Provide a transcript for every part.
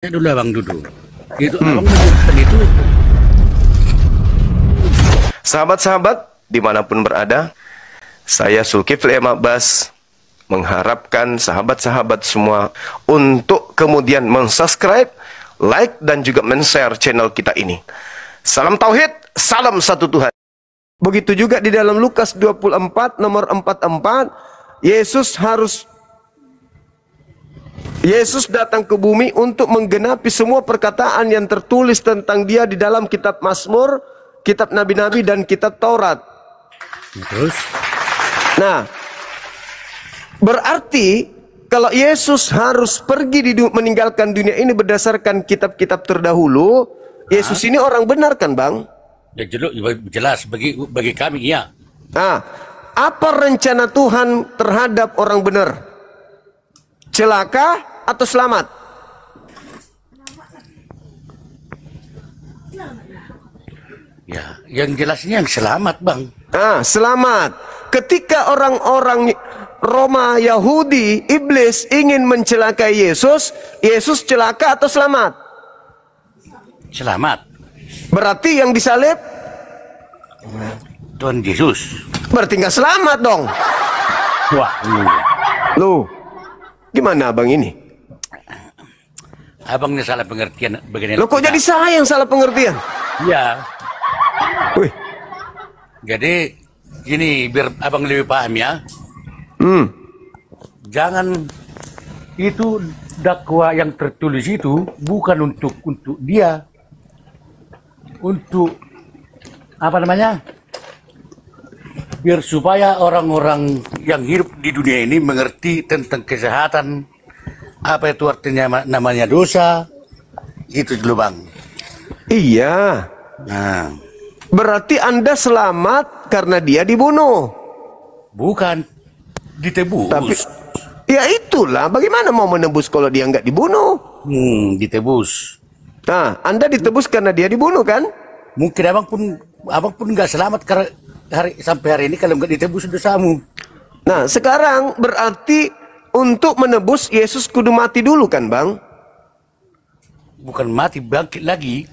Dulu Abang Dudu. Itu Abang Dudu itu. Sahabat-sahabat dimanapun berada, saya Zulkifli M. Abbas mengharapkan sahabat-sahabat semua untuk kemudian mensubscribe, like, dan juga men-share channel kita ini. Salam Tauhid, salam satu Tuhan. Begitu juga di dalam Lukas 24 nomor 44, Yesus datang ke bumi untuk menggenapi semua perkataan yang tertulis tentang dia di dalam kitab Mazmur, kitab Nabi-Nabi, dan kitab Taurat. Terus? Nah, berarti kalau Yesus harus pergi meninggalkan dunia ini berdasarkan kitab-kitab terdahulu, Yesus ini orang benar kan, Bang? Ya jelas bagi kami iya. Nah, apa rencana Tuhan terhadap orang benar? Celaka atau selamat? Ya, yang jelasnya yang selamat, Bang. Ah, selamat. Ketika orang-orang Roma Yahudi, iblis ingin mencelakai Yesus, Yesus celaka atau selamat? Selamat. Berarti yang disalib Tuhan Yesus. berarti nggak selamat dong. Wah, Loh, gimana abang ini? Abangnya salah pengertian begini. Loh, kok jadi saya yang salah pengertian? Ya. Wih. Jadi gini, biar abang lebih paham ya. Jangan itu dakwa yang tertulis itu bukan untuk dia, untuk apa namanya? Biar supaya orang-orang yang hidup di dunia ini mengerti tentang kesehatan, apa itu artinya namanya dosa, itu dulu Bang. Iya. Nah, berarti Anda selamat karena dia dibunuh. bukan ditebus. Tapi ya itulah, bagaimana mau menebus kalau dia nggak dibunuh? Ditebus. Nah, Anda ditebus karena dia dibunuh kan? Mungkin abang pun nggak selamat karena sampai hari ini kalau nggak ditebus dosamu. Nah, sekarang berarti untuk menebus Yesus kudu mati dulu kan, Bang? Bukan mati, bangkit lagi.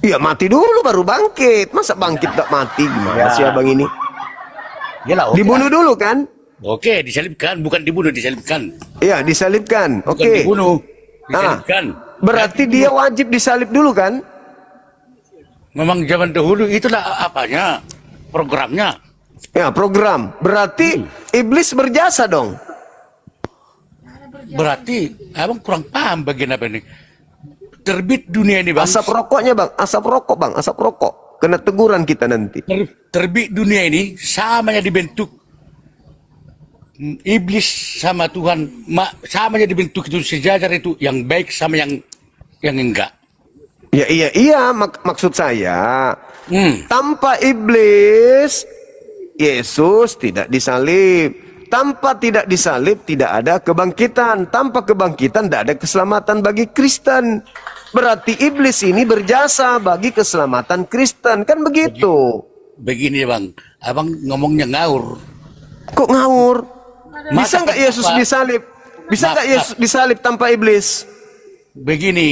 Iya, mati dulu baru bangkit. Masa bangkit tak mati? Gimana sih abang ini? Yalah, oke. Dibunuh dulu kan? Oke, disalibkan, bukan dibunuh, disalibkan. Iya, disalibkan. Bukan Oke. dibunuh, Nah, disalibkan. berarti dia wajib disalib dulu kan? Memang zaman dahulu itulah apanya, programnya. Ya, program. Berarti iblis berjasa dong. Berarti abang kurang paham bagian apa ini. Terbit dunia ini Bang. Asap rokoknya, Bang. Asap rokok, Bang. Asap rokok. Kena teguran kita nanti. Terbit dunia ini samanya dibentuk iblis sama Tuhan, samanya dibentuk itu sejajar itu yang baik sama yang enggak. Ya, iya. Maksud saya, tanpa iblis, Yesus tidak disalib. Tanpa tidak disalib, tidak ada kebangkitan. Tanpa kebangkitan, tidak ada keselamatan bagi Kristen. Berarti iblis ini berjasa bagi keselamatan Kristen. Kan begitu? Begini Bang, abang ngomongnya ngawur. Kok ngawur? Bisa Masa nggak Yesus apa? disalib? Bisa nggak Yesus disalib tanpa iblis? Begini,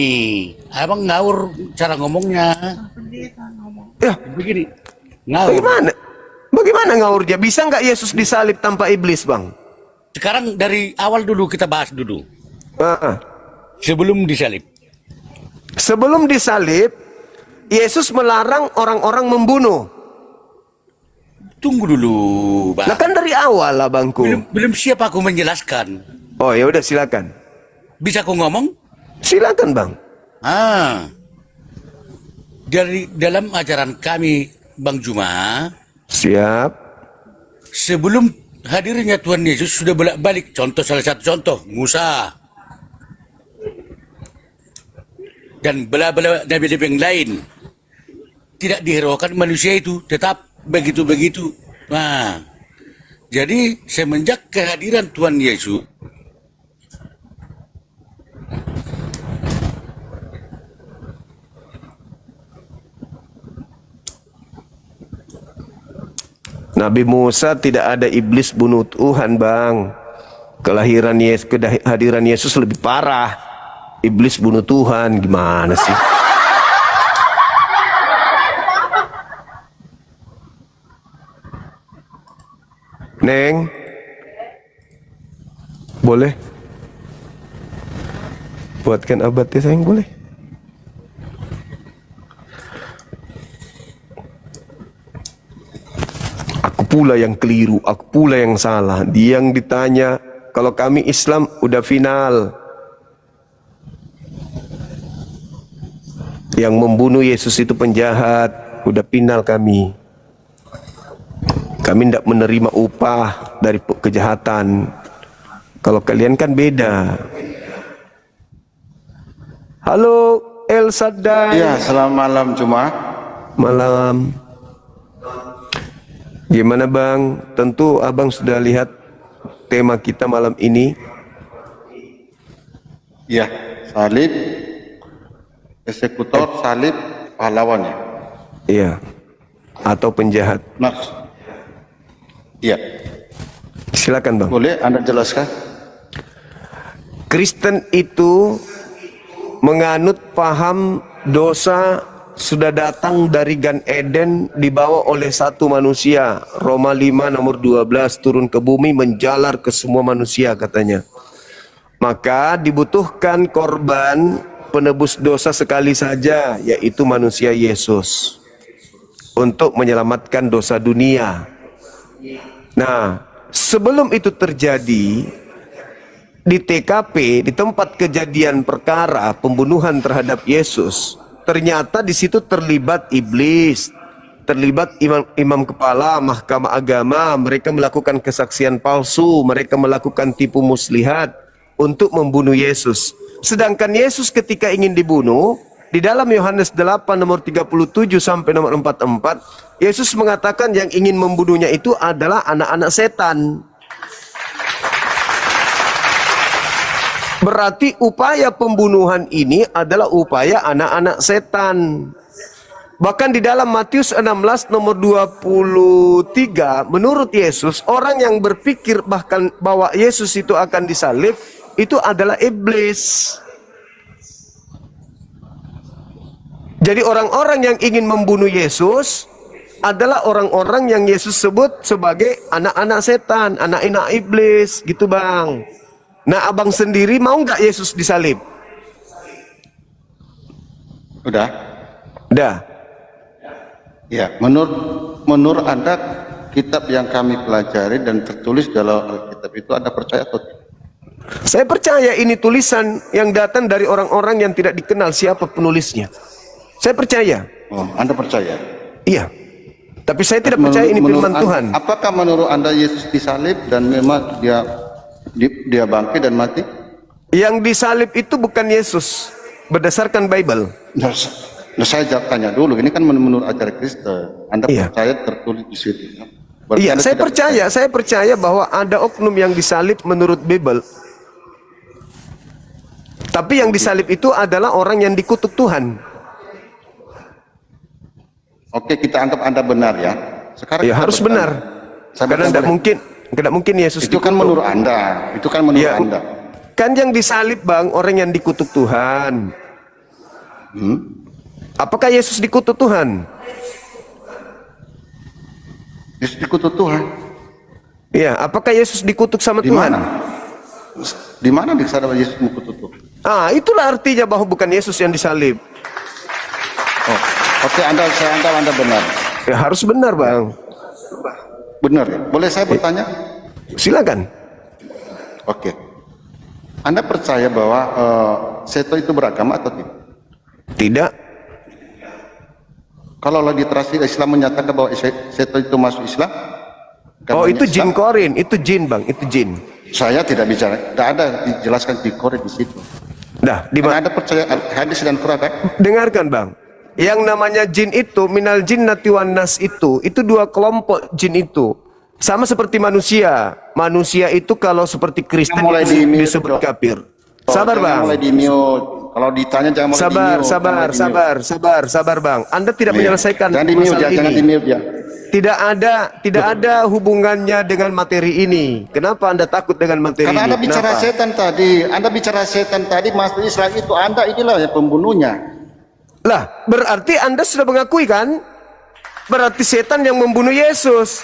abang ngawur cara ngomongnya. Ya, Begini, ngawur. bagaimana? Bagaimana ngawurnya? Bisa nggak Yesus disalib tanpa iblis, Bang? Sekarang dari awal dulu kita bahas dulu. Sebelum disalib. Sebelum disalib, Yesus melarang orang-orang membunuh. Tunggu dulu, Bang. Nah kan dari awal lah, Bangku. Belum siap aku menjelaskan. Oh ya udah, silakan. Bisa aku ngomong? Silakan, Bang. Dari dalam ajaran kami, Bang Juma, Siap. sebelum hadirnya Tuhan Yesus sudah bolak-balik. Contoh, salah satu contoh, Musa. Dan bela-bela nabi-nabi yang lain. Tidak dihiraukan manusia itu, tetap begitu-begitu. Nah, jadi semenjak kehadiran Tuhan Yesus, Nabi Musa tidak ada iblis bunuh Tuhan, Bang. Kehadiran Yesus lebih parah. iblis bunuh Tuhan, gimana sih? Neng, boleh? Buatkan abad ya sayang, boleh? Aku pula yang keliru, aku pula yang salah. Dia yang ditanya, kalau kami Islam udah final. Yang membunuh Yesus itu penjahat, udah final kami. Kami tidak menerima upah dari kejahatan. Kalau kalian kan beda. Halo El Sadai. Ya, selamat malam Jumat. Malam. Gimana Bang? Tentu Abang sudah lihat tema kita malam ini. Ya, salib, eksekutor, salib, pahlawannya. Iya. Atau penjahat. Iya. Silakan Bang. Boleh Anda jelaskan? Kristen itu menganut paham dosa sudah datang dari Gan Eden, dibawa oleh satu manusia. Roma 5 nomor 12, turun ke bumi menjalar ke semua manusia katanya. Maka dibutuhkan korban penebus dosa sekali saja, yaitu manusia Yesus, untuk menyelamatkan dosa dunia. Nah, sebelum itu terjadi, di TKP, di tempat kejadian perkara pembunuhan terhadap Yesus, ternyata di situ terlibat iblis, terlibat imam kepala mahkamah agama. Mereka melakukan kesaksian palsu, mereka melakukan tipu muslihat untuk membunuh Yesus. Sedangkan Yesus ketika ingin dibunuh, di dalam Yohanes 8 nomor 37 sampai nomor 44, Yesus mengatakan yang ingin membunuhnya itu adalah anak-anak setan. Berarti upaya pembunuhan ini adalah upaya anak-anak setan. Bahkan di dalam Matius 16 nomor 23, menurut Yesus, orang yang berpikir bahkan bahwa Yesus itu akan disalib, itu adalah iblis. Jadi orang-orang yang ingin membunuh Yesus adalah orang-orang yang Yesus sebut sebagai anak-anak setan, anak-anak iblis, gitu Bang. Nah, Abang sendiri mau nggak Yesus disalib? Udah? Udah. Ya, menurut Anda kitab yang kami pelajari dan tertulis dalam Alkitab itu Anda percaya atau tidak? Saya percaya ini tulisan yang datang dari orang-orang yang tidak dikenal siapa penulisnya. Saya percaya. Oh, Anda percaya? Iya. Tapi saya tidak percaya ini firman Tuhan. Apakah menurut Anda Yesus disalib dan memang dia bangkit dan mati? Yang disalib itu bukan Yesus berdasarkan Bible. Nah, saya tanya dulu, ini kan menurut ajaran Kristen. Anda percaya tertulis di situ? Iya, saya percaya bahwa ada oknum yang disalib menurut Bible. Tapi yang disalib itu adalah orang yang dikutuk Tuhan. Oke, kita anggap Anda benar ya. Sekarang ya harus benar. Karena tidak mungkin Yesus itu kan menurut Anda. Itu kan menurut Anda. Kan yang disalib Bang, orang yang dikutuk Tuhan. Apakah Yesus dikutuk Tuhan? Yesus dikutuk Tuhan. Iya, apakah Yesus dikutuk sama Tuhan? Di mana disana Yesus dikutuk Tuhan? Ah, itulah artinya bahwa bukan Yesus yang disalib. Oh, oke, Anda benar. Ya harus benar Bang. Benar ya? Boleh saya bertanya? Silakan. Oke. Anda percaya bahwa setan itu beragama atau tidak? Tidak. Kalau literasi Islam menyatakan bahwa setan itu masuk Islam? Oh, itu jin korin, itu jin Bang, itu jin. Saya tidak bicara, tidak ada dijelaskan jin korin di situ. Dah, di mana Anda percaya hadis dan Quran kan? Dengarkan Bang. Yang namanya jin itu, minal jinnati wan nas itu dua kelompok jin itu. Sama seperti manusia. Manusia itu kalau seperti Kristen disebut kafir. Sabar Bang. Mulai di mute. Kalau ditanya jangan mulai sabar Bang. Anda tidak menyelesaikan jangan di mute ya. Tidak ada hubungannya dengan materi ini. Kenapa Anda takut dengan materi Karena ini? Anda bicara Kenapa? setan tadi. Anda bicara setan tadi, Masuk Israel itu Anda inilah yang pembunuhnya. Lah, berarti Anda sudah mengakui kan? Berarti setan yang membunuh Yesus.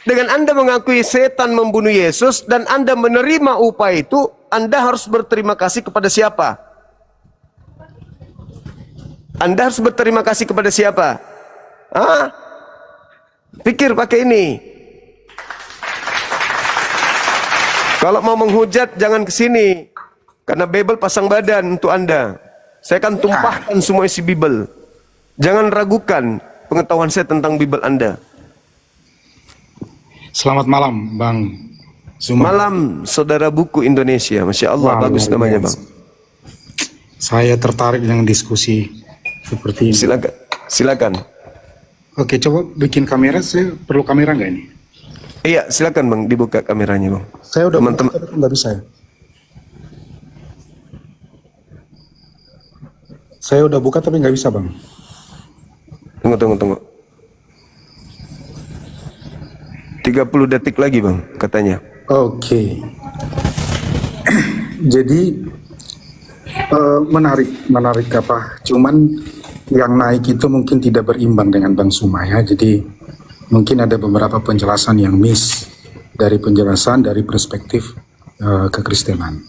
Dengan Anda mengakui setan membunuh Yesus dan Anda menerima upah itu, Anda harus berterima kasih kepada siapa? Anda harus berterima kasih kepada siapa? Ah, pikir pakai ini. Kalau mau menghujat jangan ke sini. Karena Bible pasang badan untuk Anda. Saya akan tumpahkan semua isi Bible. Jangan ragukan pengetahuan saya tentang Bible Anda. Selamat malam, Bang Zuma. Malam, saudara buku Indonesia. Masya Allah, Wah, bagus luar namanya, biasa. Bang. Saya tertarik dengan diskusi seperti ini. Silakan, silakan. Oke, coba bikin kamera. Saya perlu kamera nggak ini? Iya, silakan Bang, dibuka kameranya, Bang. Saya udah Teman-teman. buka, tapi nggak bisa ya. Saya udah buka tapi nggak bisa, Bang. Tunggu. 30 detik lagi, Bang, katanya. Oke. Jadi menarik apa? Cuman yang naik itu mungkin tidak berimbang dengan Bang Zuma ya. Jadi mungkin ada beberapa penjelasan yang miss dari penjelasan dari perspektif kekristenan.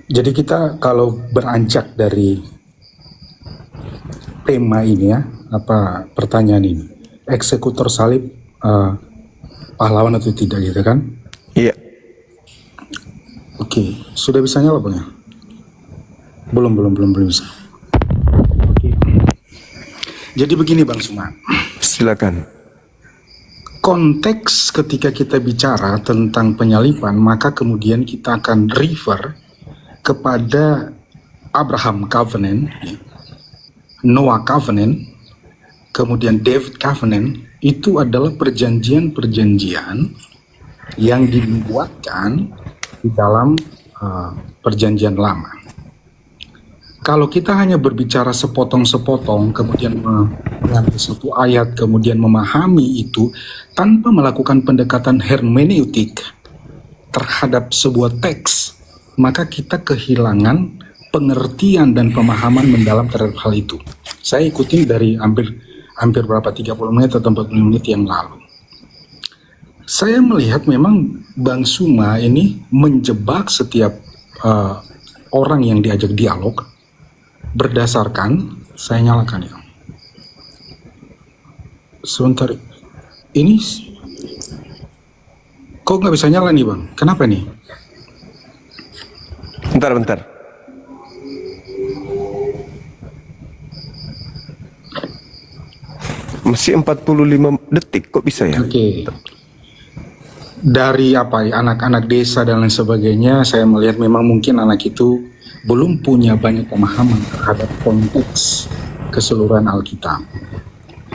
Jadi kita kalau beranjak dari tema ini ya, apa pertanyaan ini, eksekutor salib pahlawan atau tidak gitu kan? Iya. Oke, sudah bisa nyala Bang ya? Belum bisa. Oke. Jadi begini Bang Zuma. Silakan. Konteks ketika kita bicara tentang penyaliban, maka kemudian kita akan refer kepada Abraham Covenant, Noah Covenant, kemudian David Covenant. Itu adalah perjanjian-perjanjian yang dibuatkan di dalam perjanjian lama. Kalau kita hanya berbicara sepotong-sepotong, kemudian mengambil satu ayat, kemudian memahami itu, tanpa melakukan pendekatan hermeneutik terhadap sebuah teks, maka kita kehilangan pengertian dan pemahaman mendalam terhadap hal itu. Saya ikutin dari hampir berapa 30 menit atau 40 menit yang lalu. Saya melihat memang Bang Zuma ini menjebak setiap orang yang diajak dialog berdasarkan, saya nyalakan ya. Sebentar, ini kok nggak bisa nyala nih Bang? Kenapa nih? Bentar. Masih 45 detik, kok bisa ya? Oke. Dari apa ya, anak-anak desa dan lain sebagainya, saya melihat memang mungkin anak itu belum punya banyak pemahaman terhadap konteks keseluruhan Alkitab.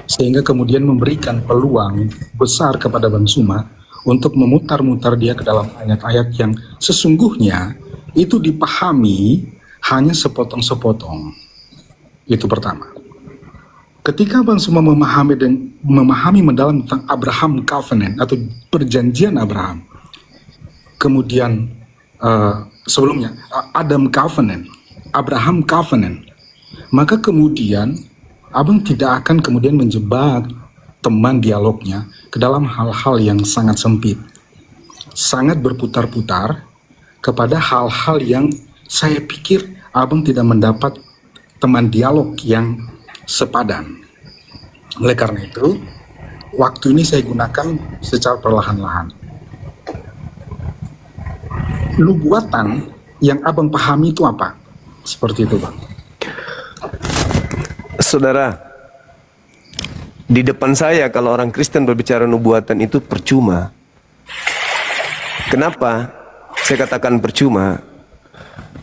Sehingga kemudian memberikan peluang besar kepada Bang Zuma untuk memutar-mutar dia ke dalam ayat-ayat yang sesungguhnya itu dipahami hanya sepotong-sepotong. Itu pertama. Ketika Bang Zuma memahami mendalam tentang Abraham Covenant atau perjanjian Abraham, kemudian sebelumnya Adam Covenant, Abraham Covenant, maka kemudian Abang tidak akan kemudian menjebak teman dialognya ke dalam hal-hal yang sangat sempit, sangat berputar-putar kepada hal-hal yang saya pikir Abang tidak mendapat teman dialog yang sepadan. Oleh karena itu, waktu ini saya gunakan secara perlahan-lahan. Nubuatan yang Abang pahami itu apa? Seperti itu Bang. Saudara, di depan saya kalau orang Kristen berbicara nubuatan itu percuma. Kenapa saya katakan percuma?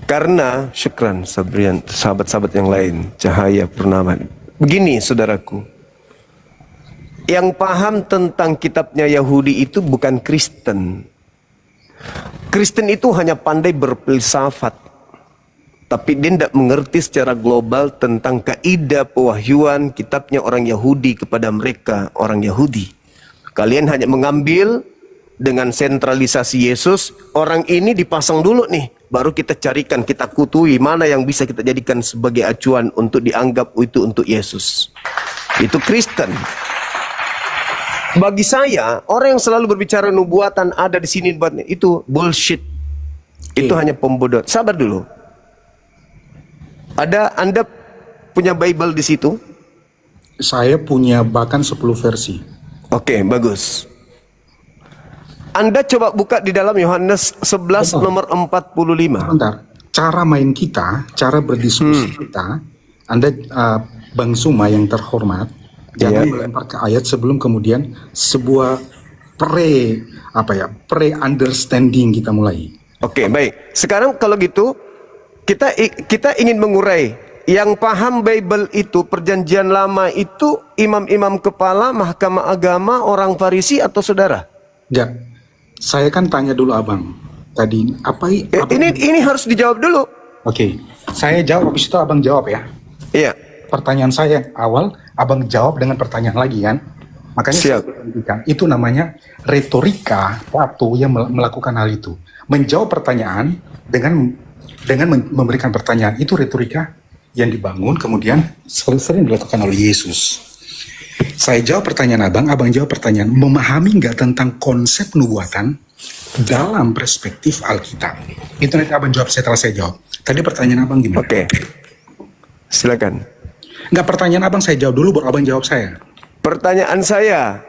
Karena syukran Sabrian, sahabat-sahabat yang lain, Cahaya Purnama. Begini saudaraku, yang paham tentang kitabnya Yahudi itu bukan Kristen. Kristen itu hanya pandai berfilsafat, tapi dia tidak mengerti secara global tentang kaidah pewahyuan kitabnya orang Yahudi kepada mereka orang Yahudi. Kalian hanya mengambil dengan sentralisasi Yesus, orang ini dipasang dulu nih, baru kita carikan, kita kutui mana yang bisa kita jadikan sebagai acuan untuk dianggap itu untuk Yesus. Itu Kristen. Bagi saya, orang yang selalu berbicara nubuatan ada di sini, itu bullshit. Itu hanya pembodoh. Sabar dulu. Anda punya Bible di situ? Saya punya bahkan 10 versi. Oke, bagus. Anda coba buka di dalam Yohanes 11 nomor 45. Sebentar. Cara main kita, cara berdiskusi kita, Anda Bang Suma yang terhormat, jangan melempar ke ayat sebelum kemudian sebuah pre-understanding kita mulai. Oke, baik. Sekarang kalau gitu, kita ingin mengurai. Yang paham Bible itu, perjanjian lama itu, imam-imam kepala, mahkamah agama, orang Farisi atau saudara? Ya, saya kan tanya dulu abang. Tadi, ini harus dijawab dulu. Oke, saya jawab, habis itu abang jawab ya. Iya. Pertanyaan saya yang awal, abang jawab dengan pertanyaan lagi kan? Makanya Siap. saya berhentikan. Itu namanya retorika waktu yang melakukan hal itu. Menjawab pertanyaan dengan memberikan pertanyaan, itu retorika yang dibangun kemudian sering dilakukan oleh Yesus. Saya jawab pertanyaan abang jawab pertanyaan, memahami nggak tentang konsep nubuatan dalam perspektif Alkitab? Itu nanti abang jawab setelah saya jawab. Tadi pertanyaan abang gimana? Oke, silakan. Nggak, pertanyaan abang saya jawab dulu, baru abang jawab saya. Pertanyaan saya,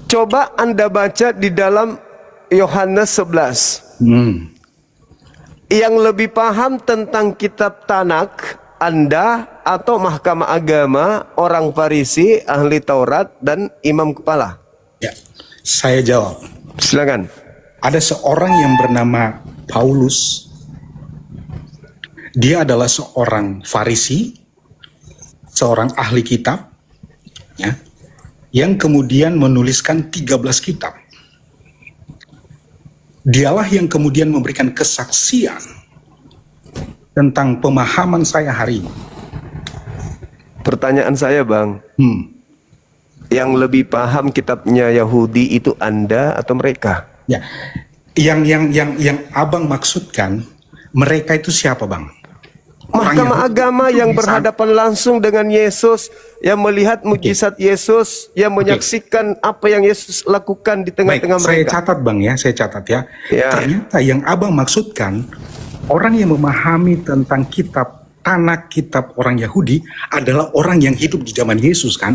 coba Anda baca di dalam Yohanes 11. Yang lebih paham tentang kitab Tanak, Anda atau mahkamah agama, orang Farisi, ahli Taurat, dan imam kepala? Ya, saya jawab. Silakan. Ada seorang yang bernama Paulus. Dia adalah seorang Farisi, seorang ahli kitab, ya, yang kemudian menuliskan 13 kitab. Dialah yang kemudian memberikan kesaksian tentang pemahaman saya hari ini. Pertanyaan saya, Bang, yang lebih paham kitabnya Yahudi itu Anda atau mereka? Ya, yang abang maksudkan mereka itu siapa, Bang? Mahkamah agama yang berhadapan langsung dengan Yesus, yang melihat mujizat Yesus, yang menyaksikan apa yang Yesus lakukan di tengah-tengah mereka. Saya catat, Bang, ya, saya catat ya. Ternyata yang abang maksudkan, orang yang memahami tentang kitab Tanak, kitab orang Yahudi, adalah orang yang hidup di zaman Yesus, kan?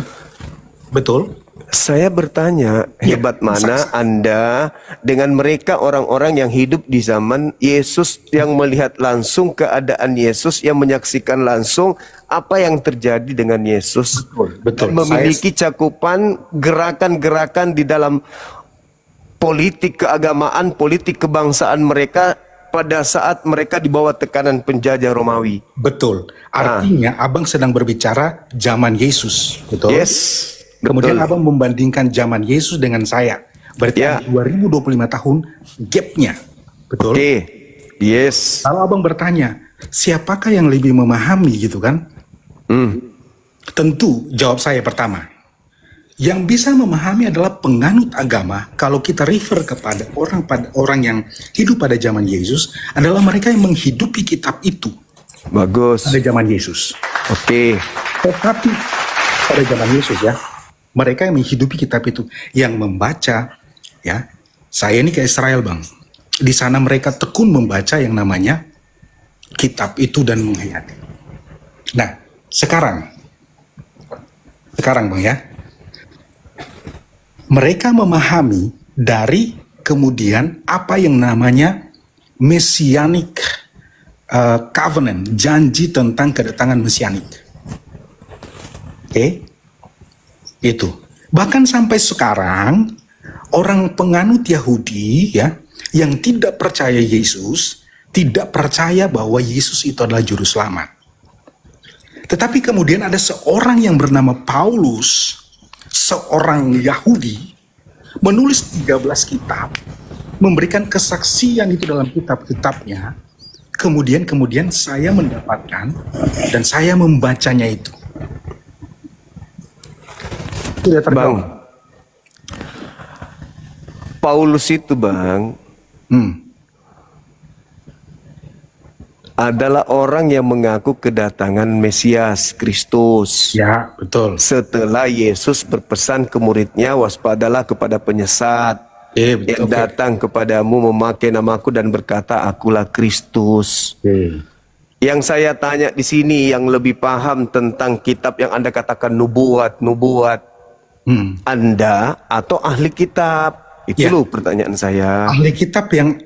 Betul? Saya bertanya, hebat mana Anda dengan mereka orang-orang yang hidup di zaman Yesus, yang melihat langsung keadaan Yesus, yang menyaksikan langsung apa yang terjadi dengan Yesus, betul. Dan memiliki cakupan gerakan-gerakan di dalam politik keagamaan, politik kebangsaan mereka pada saat mereka di bawah tekanan penjajah Romawi. Betul. Artinya abang sedang berbicara zaman Yesus, betul? Yes. Kemudian betul. abang membandingkan zaman Yesus dengan saya. Berarti 2025 tahun gapnya. Betul? Oke. Yes. Kalau abang bertanya, siapakah yang lebih memahami gitu kan? Tentu jawab saya pertama. Yang bisa memahami adalah penganut agama. Kalau kita refer kepada orang yang hidup pada zaman Yesus, adalah mereka yang menghidupi kitab itu. Bagus. Pada zaman Yesus. Oke. Tetapi pada zaman Yesus ya, mereka yang menghidupi kitab itu, yang membaca, ya, saya ini ke Israel, Bang. Di sana mereka tekun membaca yang namanya kitab itu dan menghayati. Nah, sekarang Bang ya, mereka memahami dari kemudian apa yang namanya messianic covenant, janji tentang kedatangan mesianik. Oke? Itu. Bahkan sampai sekarang orang penganut Yahudi ya yang tidak percaya Yesus, tidak percaya bahwa Yesus itu adalah juru selamat. Tetapi kemudian ada seorang yang bernama Paulus, seorang Yahudi, menulis 13 kitab, memberikan kesaksian itu dalam kitab-kitabnya kemudian saya mendapatkan dan saya membacanya itu. Tidak Bang, terjawab. Paulus itu Bang adalah orang yang mengaku kedatangan Mesias Kristus. Ya, betul. Setelah Yesus berpesan ke muridnya, waspadalah kepada penyesat yang Betul. datang kepadamu memakai namaku dan berkata, akulah Kristus. Yang saya tanya di sini, yang lebih paham tentang kitab yang Anda katakan nubuat, Anda atau ahli kitab? Itu Ya. loh pertanyaan saya. Ahli kitab yang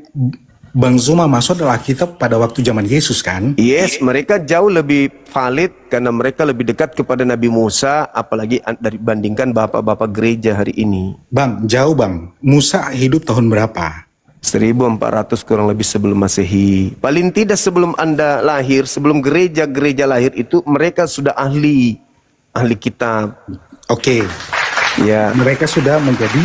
Bang Zuma masuk adalah kitab pada waktu zaman Yesus kan? Yes, mereka jauh lebih valid karena mereka lebih dekat kepada Nabi Musa, apalagi dibandingkan bapak-bapak gereja hari ini. Bang, jauh Bang. Musa hidup tahun berapa? 1400 kurang lebih sebelum Masehi. Paling tidak sebelum Anda lahir, sebelum gereja-gereja lahir itu mereka sudah ahli kitab. Oke. Ya, Mereka sudah menjadi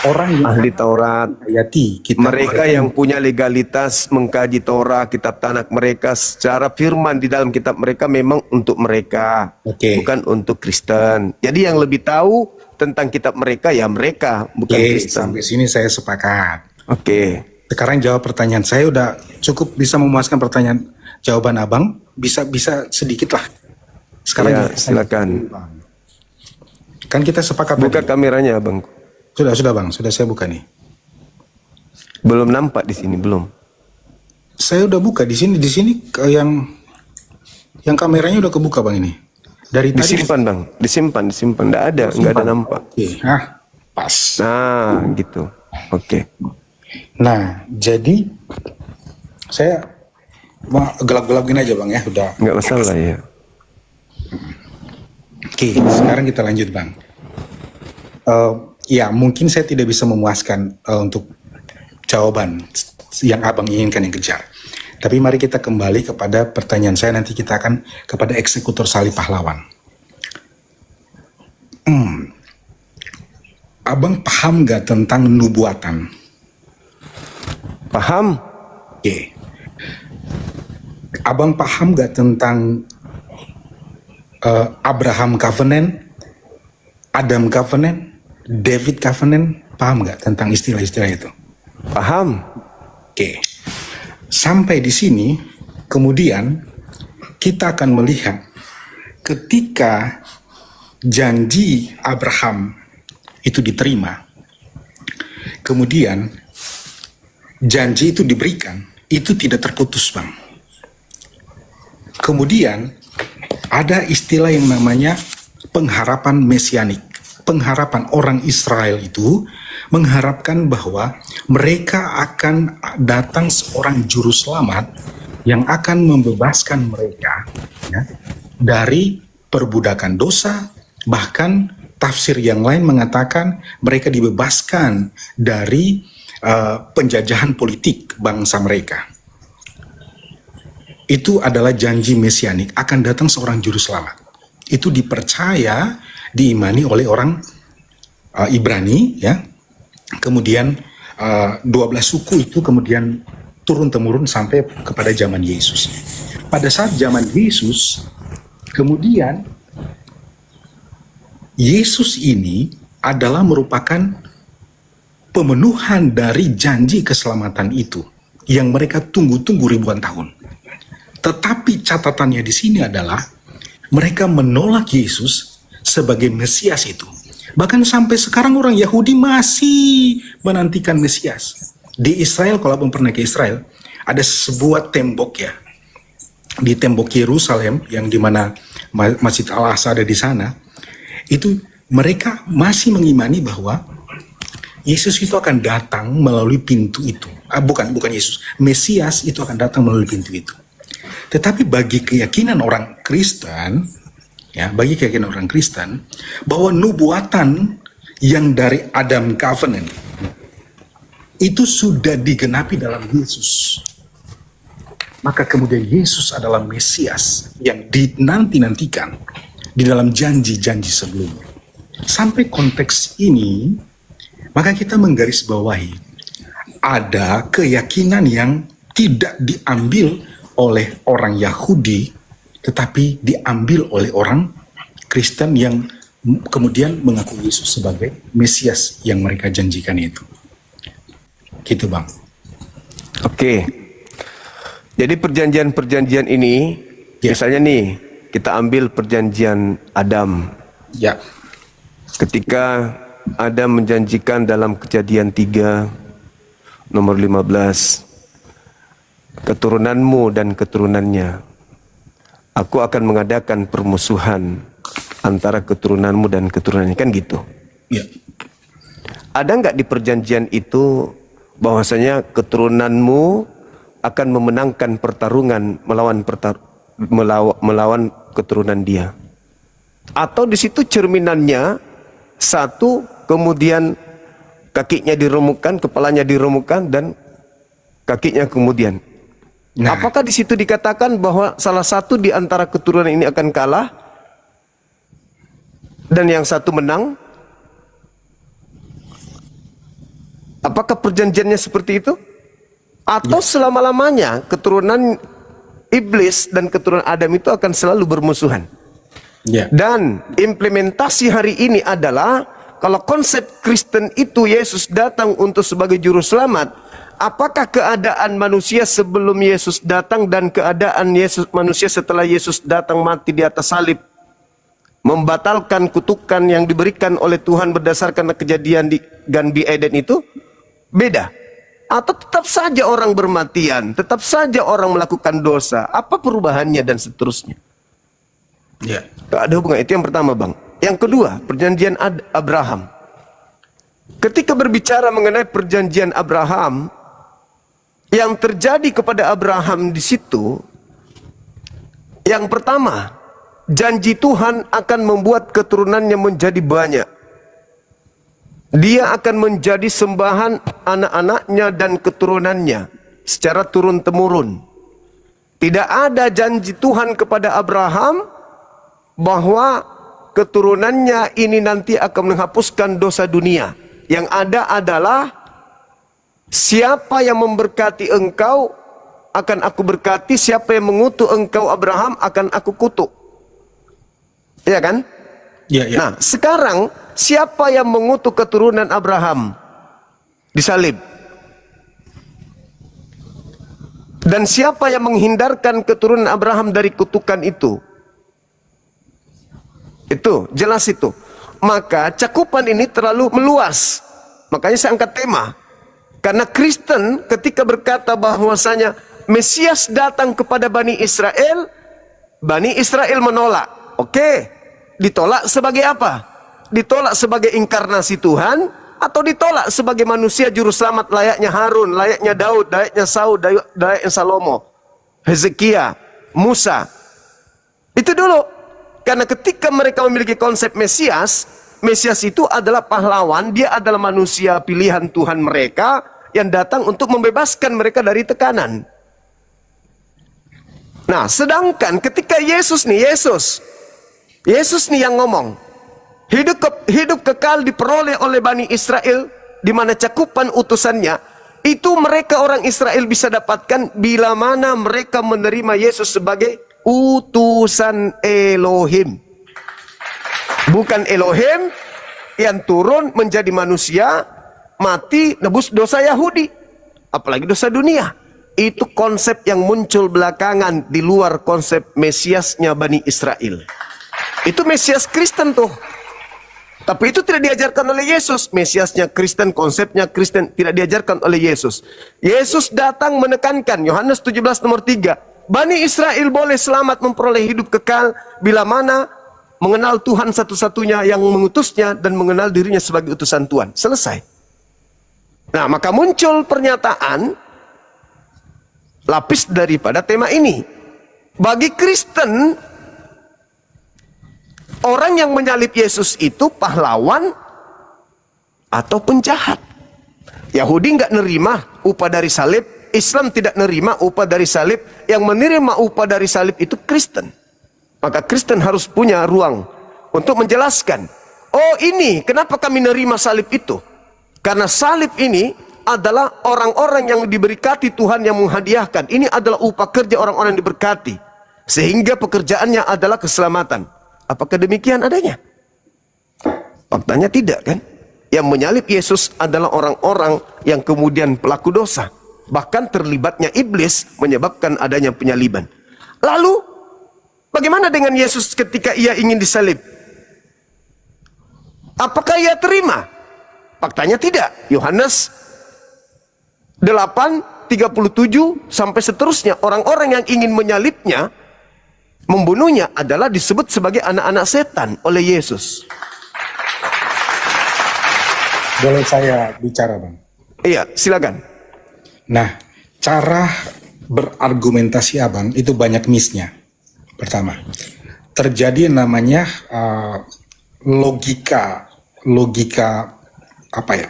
orang yang ahli Taurat. hayati kitab. Mereka yang punya legalitas mengkaji Torah, kitab Tanakh mereka secara firman di dalam kitab mereka memang untuk mereka, Oke. bukan untuk Kristen. Jadi yang lebih tahu tentang kitab mereka ya mereka, bukan Oke, Kristen. sampai sini saya sepakat. Oke. Sekarang jawab pertanyaan saya udah cukup bisa memuaskan pertanyaan jawaban Abang, bisa sedikit lah. Sekarang Ya, jawab silakan. Bang. Kan kita sepakat Buka tadi. kameranya, Bang. Sudah Bang, sudah saya buka nih. Belum nampak di sini, belum. Saya udah buka di sini yang kameranya udah kebuka Bang ini. Dari tadi. Disimpan, Bang. Disimpan. Nggak ada nampak. Oke, pas. Nah, gitu. Oke. Nah, jadi saya mau gelap-gelapin aja Bang ya, udah. Nggak masalah ya. Oke, sekarang kita lanjut Bang. Ya, mungkin saya tidak bisa memuaskan untuk jawaban yang Abang inginkan yang kejar. Tapi mari kita kembali kepada pertanyaan saya, nanti kita akan kepada eksekutor salib pahlawan. Abang paham gak tentang nubuatan? Paham? Oke. Abang paham gak tentang Abraham Covenant, Adam Covenant, David Covenant? Paham gak tentang istilah-istilah itu? Paham? Oke. Sampai di sini, kemudian kita akan melihat ketika janji Abraham itu diterima, kemudian janji itu diberikan, itu tidak terputus Bang. Kemudian ada istilah yang namanya pengharapan mesianik. Pengharapan orang Israel itu mengharapkan bahwa mereka akan datang seorang juru selamat yang akan membebaskan mereka ya, dari perbudakan dosa, bahkan tafsir yang lain mengatakan mereka dibebaskan dari penjajahan politik bangsa mereka. Itu adalah janji mesianik, akan datang seorang juru selamat. Itu dipercaya, diimani oleh orang Ibrani ya. Kemudian 12 suku itu kemudian turun-temurun sampai kepada zaman Yesus. Pada saat zaman Yesus, kemudian Yesus ini adalah merupakan pemenuhan dari janji keselamatan itu yang mereka tunggu-tunggu ribuan tahun. Tetapi catatannya di sini adalah mereka menolak Yesus sebagai Mesias itu. Bahkan sampai sekarang orang Yahudi masih menantikan Mesias. Di Israel, kalau abang pernah ke Israel, ada sebuah tembok ya. Di tembok Yerusalem, yang dimana Masjid Al-Aqsa ada di sana, itu mereka masih mengimani bahwa Yesus itu akan datang melalui pintu itu. Bukan Yesus, Mesias itu akan datang melalui pintu itu. Tetapi bagi keyakinan orang Kristen, ya, bagi keyakinan orang Kristen, bahwa nubuatan yang dari Adam Covenant itu sudah digenapi dalam Yesus. Maka kemudian Yesus adalah Mesias yang dinanti-nantikan di dalam janji-janji sebelumnya. Sampai konteks ini, maka kita menggarisbawahi ada keyakinan yang tidak diambil oleh orang Yahudi, tetapi diambil oleh orang Kristen yang kemudian mengaku Yesus sebagai Mesias yang mereka janjikan itu. Gitu Bang. Oke. Jadi perjanjian-perjanjian ini, misalnya nih, kita ambil perjanjian Adam. Ya. Ketika Adam menjanjikan dalam Kejadian 3 nomor 15, keturunanmu dan keturunannya, aku akan mengadakan permusuhan antara keturunanmu dan keturunannya, kan gitu. Ya. Ada nggak di perjanjian itu bahwasanya keturunanmu akan memenangkan pertarungan melawan keturunan dia? Atau di situ cerminannya satu, kemudian kakinya diremukkan, kepalanya diremukkan, dan kakinya kemudian. Nah, Apakah di situ dikatakan bahwa salah satu di antara keturunan ini akan kalah dan yang satu menang? Apakah perjanjiannya seperti itu? Atau selama-lamanya keturunan iblis dan keturunan Adam itu akan selalu bermusuhan? ya. Dan implementasi hari ini adalah kalau konsep Kristen itu Yesus datang untuk sebagai juru selamat, apakah keadaan manusia sebelum Yesus datang dan keadaan manusia setelah Yesus datang mati di atas salib membatalkan kutukan yang diberikan oleh Tuhan berdasarkan kejadian di Gan Eden itu beda? Atau tetap saja orang bermatian, tetap saja orang melakukan dosa? Apa perubahannya dan seterusnya? Ya. Gak ada hubungan. Itu yang pertama Bang. Yang kedua, perjanjian Abraham. Ketika berbicara mengenai perjanjian Abraham, yang terjadi kepada Abraham di situ, yang pertama, janji Tuhan akan membuat keturunannya menjadi banyak. Dia akan menjadi sembahan anak-anaknya dan keturunannya secara turun-temurun. Tidak ada janji Tuhan kepada Abraham bahwa keturunannya ini nanti akan menghapuskan dosa dunia. Yang ada adalah siapa yang memberkati engkau akan aku berkati, siapa yang mengutuk engkau Abraham akan aku kutuk. Iya kan? Ya, ya. Nah, sekarang siapa yang mengutuk keturunan Abraham? Disalib. Dan siapa yang menghindarkan keturunan Abraham dari kutukan itu? Itu, jelas itu. Maka cakupan ini terlalu meluas. Makanya saya angkat tema. Karena Kristen ketika berkata bahwasanya Mesias datang kepada Bani Israel menolak. Oke. Ditolak sebagai apa? Ditolak sebagai inkarnasi Tuhan, atau ditolak sebagai manusia juru selamat layaknya Harun, layaknya Daud, layaknya Saul, layaknya Salomo, Hezekia, Musa. Itu dulu. Karena ketika mereka memiliki konsep Mesias, Mesias itu adalah pahlawan, dia adalah manusia pilihan Tuhan mereka yang datang untuk membebaskan mereka dari tekanan. Nah, sedangkan ketika Yesus nih yang ngomong, hidup kekal diperoleh oleh Bani Israel, di mana cakupan utusannya itu mereka orang Israel bisa dapatkan bila mana mereka menerima Yesus sebagai utusan Elohim. Bukan Elohim yang turun menjadi manusia, mati, nebus dosa Yahudi, apalagi dosa dunia. Itu konsep yang muncul belakangan di luar konsep Mesiasnya Bani Israel. Itu Mesias Kristen tuh. Tapi itu tidak diajarkan oleh Yesus. Mesiasnya Kristen, konsepnya Kristen, tidak diajarkan oleh Yesus. Yesus datang menekankan, Yohanes 17 nomor 3. Bani Israel boleh selamat memperoleh hidup kekal bila mana mengenal Tuhan satu-satunya yang mengutusnya dan mengenal dirinya sebagai utusan Tuhan. Selesai. Nah, maka muncul pernyataan lapis daripada tema ini. Bagi Kristen, orang yang menyalib Yesus itu pahlawan atau penjahat. Yahudi nggak nerima upah dari salib, Islam tidak nerima upah dari salib. Yang menerima upah dari salib itu Kristen. Maka Kristen harus punya ruang untuk menjelaskan, oh ini kenapa kami nerima salib itu. Karena salib ini adalah orang-orang yang diberkati Tuhan yang menghadiahkan. Ini adalah upah kerja orang-orang yang diberkati. Sehingga pekerjaannya adalah keselamatan. Apakah demikian adanya? Faktanya tidak kan? Yang menyalib Yesus adalah orang-orang yang kemudian pelaku dosa. Bahkan terlibatnya iblis menyebabkan adanya penyaliban. Lalu, bagaimana dengan Yesus ketika ia ingin disalib? Apakah ia terima? Faktanya tidak. Yohanes 8:37 sampai seterusnya. Orang-orang yang ingin menyalibnya, membunuhnya adalah disebut sebagai anak-anak setan oleh Yesus. Boleh saya bicara, Bang? Iya, silakan. Nah, cara berargumentasi Abang itu banyak miss-nya. Pertama, terjadi namanya logika apa ya?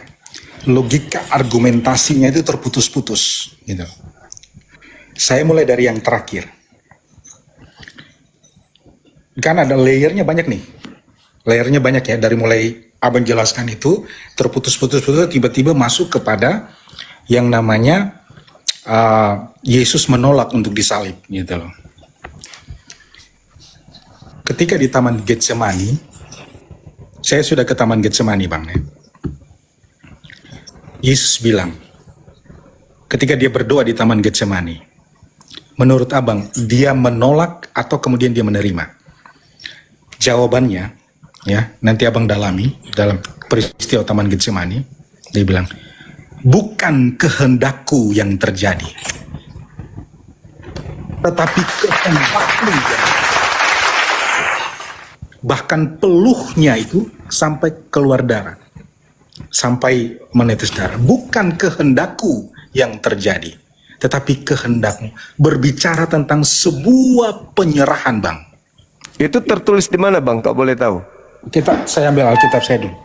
Logika argumentasinya itu terputus-putus, gitu. Saya mulai dari yang terakhir. Kan ada layernya banyak nih. Layernya banyak ya, dari mulai Abang jelaskan itu terputus-putus tiba-tiba masuk kepada yang namanya Yesus menolak untuk disalib, gitu loh. Ketika di Taman Getsemani, saya sudah ke Taman Getsemani, Bang, ya. Yesus bilang, ketika dia berdoa di Taman Getsemani, menurut Abang, dia menolak atau kemudian dia menerima? Jawabannya, ya, nanti Abang dalami dalam peristiwa Taman Getsemani, dia bilang, bukan kehendakku yang terjadi, tetapi kehendakmu yang bahkan peluhnya itu sampai keluar darah, sampai menetes darah. Bukan kehendakku yang terjadi, tetapi kehendakmu. Berbicara tentang sebuah penyerahan, Bang. Itu tertulis di mana, Bang? Kau boleh tahu? Saya ambil Alkitab saya dulu.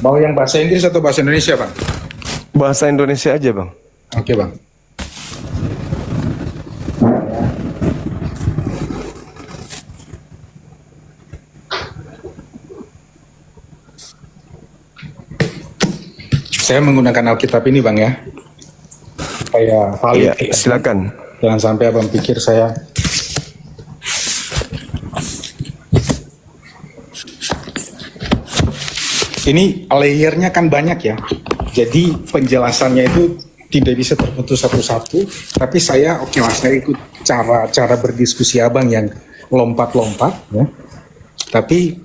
Mau yang bahasa Inggris atau bahasa Indonesia, Bang? Bahasa Indonesia aja, Bang. Oke, Bang. Saya menggunakan Alkitab ini, Bang, ya. Supaya valid. Iya, silakan. Jangan sampai Abang pikir saya ini layernya kan banyak ya, jadi penjelasannya itu tidak bisa terputus satu-satu. Tapi saya saya ikut cara berdiskusi Abang yang lompat-lompat, ya. Tapi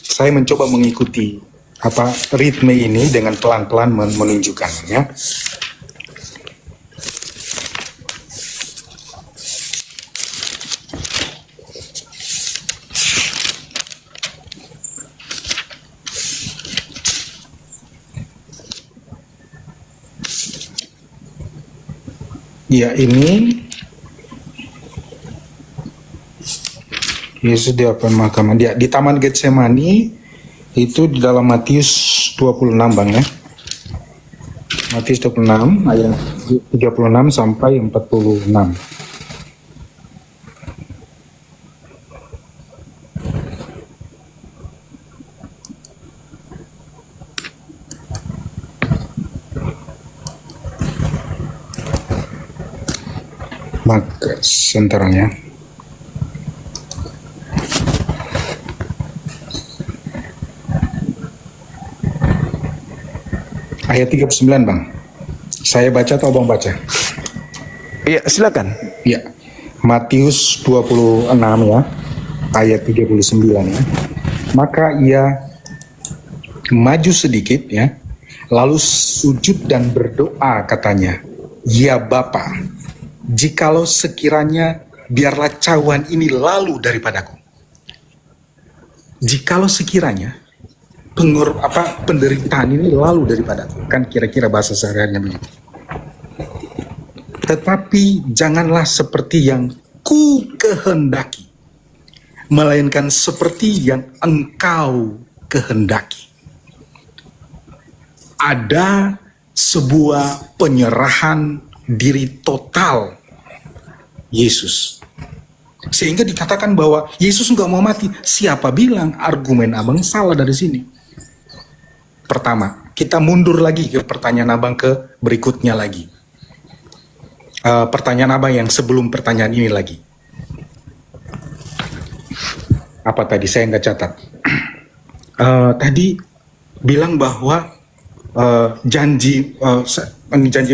saya mencoba mengikuti ritme ini dengan pelan-pelan menunjukkannya. Ya, ini Yesus di pemakaman dia di Taman Getsemani itu di dalam Matius 26, Bang, ya. Matius 26 ayat 36 sampai 46. Maka senternya ayat 39, Bang. Saya baca atau Abang baca? Iya, silakan. Ya. Matius 26 ya, ayat 39 ya. Maka ia maju sedikit ya, lalu sujud dan berdoa katanya, "Ya Bapa, jikalau sekiranya biarlah cawan ini lalu daripadaku." Jikalau sekiranya penderitaan ini lalu daripadaku, kan kira-kira bahasa sehari-harinya begitu. Tetapi janganlah seperti yang ku kehendaki, melainkan seperti yang engkau kehendaki. Ada sebuah penyerahan diri total Yesus. Sehingga dikatakan bahwa Yesus nggak mau mati. Siapa bilang? Argumen abang salah dari sini. Pertama, kita mundur lagi ke pertanyaan abang ke berikutnya lagi. Pertanyaan abang yang sebelum pertanyaan ini lagi. Apa tadi? Saya nggak catat. Tadi bilang bahwa janji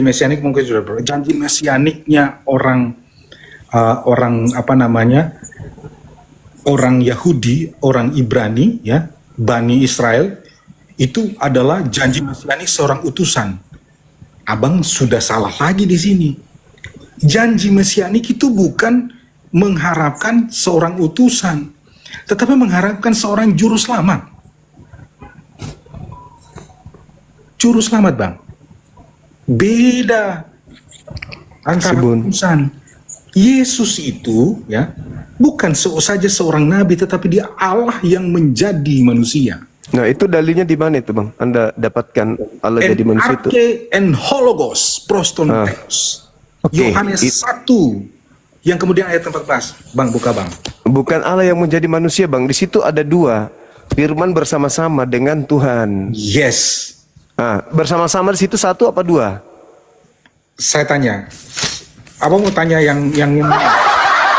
mesianik mungkin sudah janji mesianiknya orang Yahudi, orang Ibrani, ya, Bani Israel, itu adalah janji mesianik seorang utusan. Abang sudah salah lagi di sini. Janji mesianik itu bukan mengharapkan seorang utusan, tetapi mengharapkan seorang juru selamat. Juru selamat, Bang. Beda antara utusan. Yesus itu, ya, bukan saja seorang nabi, tetapi dia Allah yang menjadi manusia. Nah, itu dalilnya di mana itu, Bang? Anda dapatkan Allah jadi manusia itu? En hologos proston theos. Yohanes 1 yang kemudian ayat 14. Bang, buka, Bang. Bukan Allah yang menjadi manusia, Bang. Di situ ada dua. Firman bersama-sama dengan Tuhan. Yes. Nah, bersama-sama di situ satu apa dua? Saya tanya. Abang mau tanya yang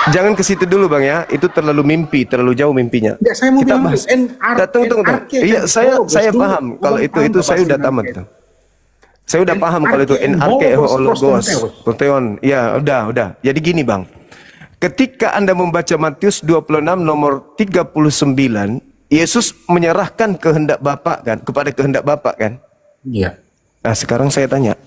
Jangan ke situ dulu, Bang, ya. Itu terlalu mimpi, terlalu jauh mimpinya. Ya, saya mau bilang bahas. Tunggu. Iya, saya paham. Kalau itu saya udah tamat tuh. Saya udah paham kalau itu Proteon. Ya, udah. Jadi gini, Bang. Ketika Anda membaca Matius 26 nomor 39, Yesus menyerahkan kehendak Bapa kan, kepada kehendak Bapa kan? Iya. Nah, sekarang saya tanya.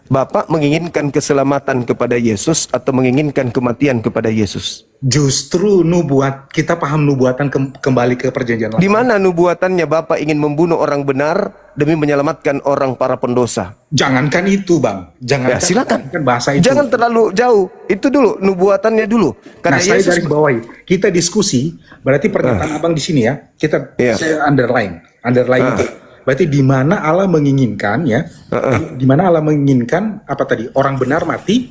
Bapak menginginkan keselamatan kepada Yesus atau menginginkan kematian kepada Yesus? Justru nubuat, kita paham nubuatan kembali ke perjanjian lama. Di mana nubuatannya Bapak ingin membunuh orang benar demi menyelamatkan orang para pendosa? Jangankan itu, Bang. Jangankan, ya, silakan. Bahasa itu. Jangan terlalu jauh. Itu dulu nubuatannya dulu. Karena saya dari bawahi. Kita diskusi, berarti pernyataan Abang di sini ya. Saya underline itu. Berarti di mana Allah menginginkan, ya, di mana Allah menginginkan apa tadi, orang benar mati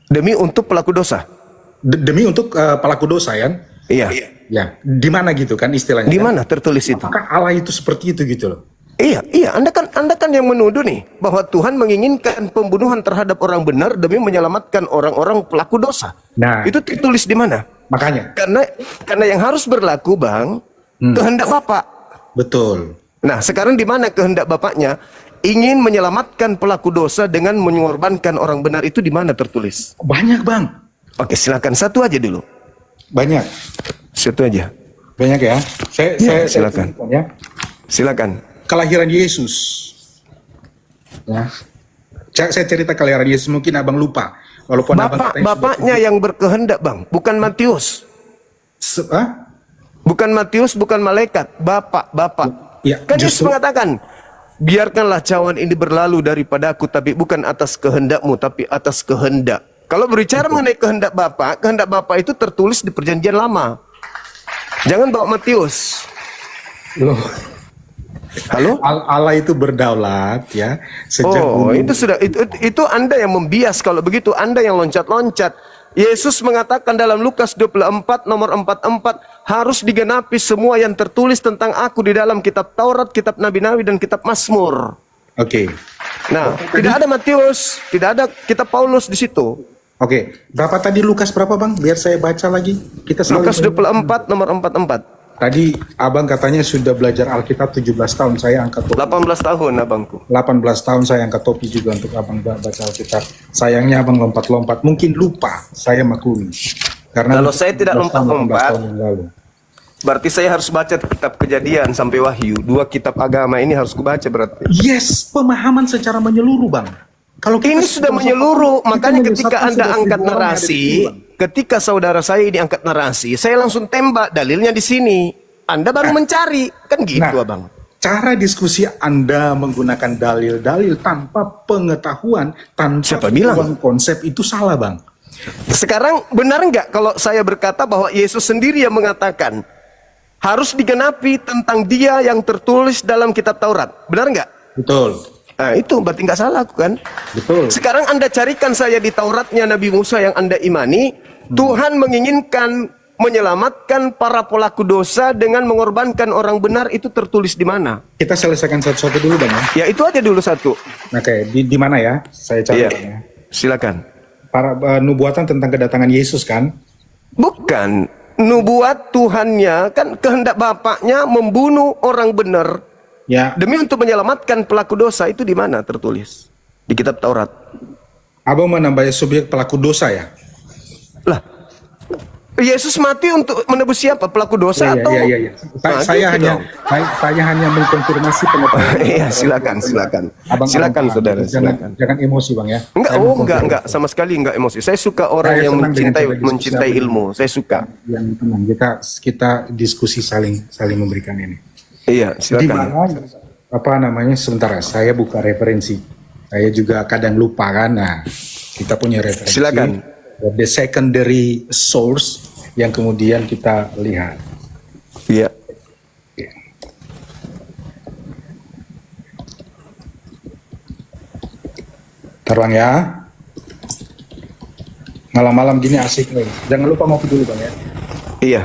demi untuk pelaku dosa, demi untuk pelaku dosa, ya? Iya. Ya, di mana gitu kan istilahnya? Di kan? mana tertulis itu? Apakah Allah itu seperti itu gitu loh? Iya. Anda kan yang menuduh nih bahwa Tuhan menginginkan pembunuhan terhadap orang benar demi menyelamatkan orang-orang pelaku dosa. Nah, itu tertulis di mana? Makanya. Karena yang harus berlaku, Bang, kehendak Bapak. Betul. Nah, sekarang di mana kehendak Bapaknya ingin menyelamatkan pelaku dosa dengan mengorbankan orang benar, itu di mana tertulis? Banyak, Bang. Oke, silakan satu aja dulu. Banyak. Satu aja. Banyak ya. Silakan. Silakan. Kelahiran Yesus. Ya. Saya cerita kelahiran Yesus, mungkin Abang lupa. Walaupun Bapaknya yang berkehendak, Bang, bukan Matius. Bukan Matius, bukan malaikat, Bapak. Ya, kan Yesus mengatakan, biarkanlah cawan ini berlalu daripada aku, tapi bukan atas kehendakmu, tapi atas kehendak. Kalau berbicara mengenai kehendak Bapak itu tertulis di perjanjian lama. Jangan bawa Matius. Loh. Halo? Allah itu berdaulat, ya. Itu Anda yang membias. Kalau begitu Anda yang loncat-loncat. Yesus mengatakan dalam Lukas 24 nomor 44, harus digenapi semua yang tertulis tentang aku di dalam kitab Taurat, kitab Nabi-Nabi, dan kitab Mazmur. Oke. Nah, tidak ada Matius, tidak ada kitab Paulus di situ. Oke. Berapa tadi Lukas berapa, Bang? Biar saya baca lagi. Lukas 24 nomor 44. Tadi Abang katanya sudah belajar Alkitab 17 tahun, saya angkat topi. 18 tahun Abangku. 18 tahun saya angkat topi juga untuk Abang baca Alkitab. Sayangnya Abang lompat-lompat, mungkin lupa, saya maklumi. Karena kalau saya tidak lompat-lompat, berarti saya harus baca kitab Kejadian sampai Wahyu. Dua kitab agama ini harus kubaca berarti. Yes, pemahaman secara menyeluruh, Bang. Kalau ini sudah menyeluruh, makanya ketika Anda angkat narasi, ketika saudara saya ini angkat narasi, saya langsung tembak dalilnya di sini. Anda baru mencari, kan gitu, Abang. Cara diskusi Anda menggunakan dalil-dalil tanpa pengetahuan, tanpa konsep itu salah, Bang. Sekarang benar nggak kalau saya berkata bahwa Yesus sendiri yang mengatakan harus digenapi tentang Dia yang tertulis dalam kitab Taurat? Benar nggak? Betul. Nah, itu berarti nggak salah aku kan? Betul. Sekarang Anda carikan saya di Tauratnya Nabi Musa yang Anda imani, Tuhan menginginkan menyelamatkan para pelaku dosa dengan mengorbankan orang benar, itu tertulis di mana? Kita selesaikan satu-satu dulu Bang ya. Ya itu aja dulu satu. Oke, di mana ya? Saya cari Iya. ya. Silakan. Para nubuatan tentang kedatangan Yesus kan? Bukan. Nubuat Tuhannya kan kehendak Bapaknya membunuh orang benar Ya. demi untuk menyelamatkan pelaku dosa, itu di mana tertulis? Di kitab Taurat. Abang menambah subjek pelaku dosa ya? Lah, Yesus mati untuk menebus siapa? Pelaku dosa atau? Iya. Nah, Saya gitu hanya hanya mengkonfirmasi pengetahuan. Iya, silakan. Silakan saudara, silakan. Jangan emosi Bang ya. Enggak, sama sekali enggak emosi. Saya suka orang Saya yang senang dengan cara diskusi mencintai apa ilmu. Saya suka. Yang tenang, kita diskusi saling memberikan ini. Iya, Di silakan. mana sebentar saya buka referensi. Saya juga kadang lupa kan. Nah, kita punya referensi. Silakan. The secondary source yang kemudian kita lihat. Iya. Terbang ya. Malam-malam gini asik nih. Jangan lupa ngopi dulu Bang ya.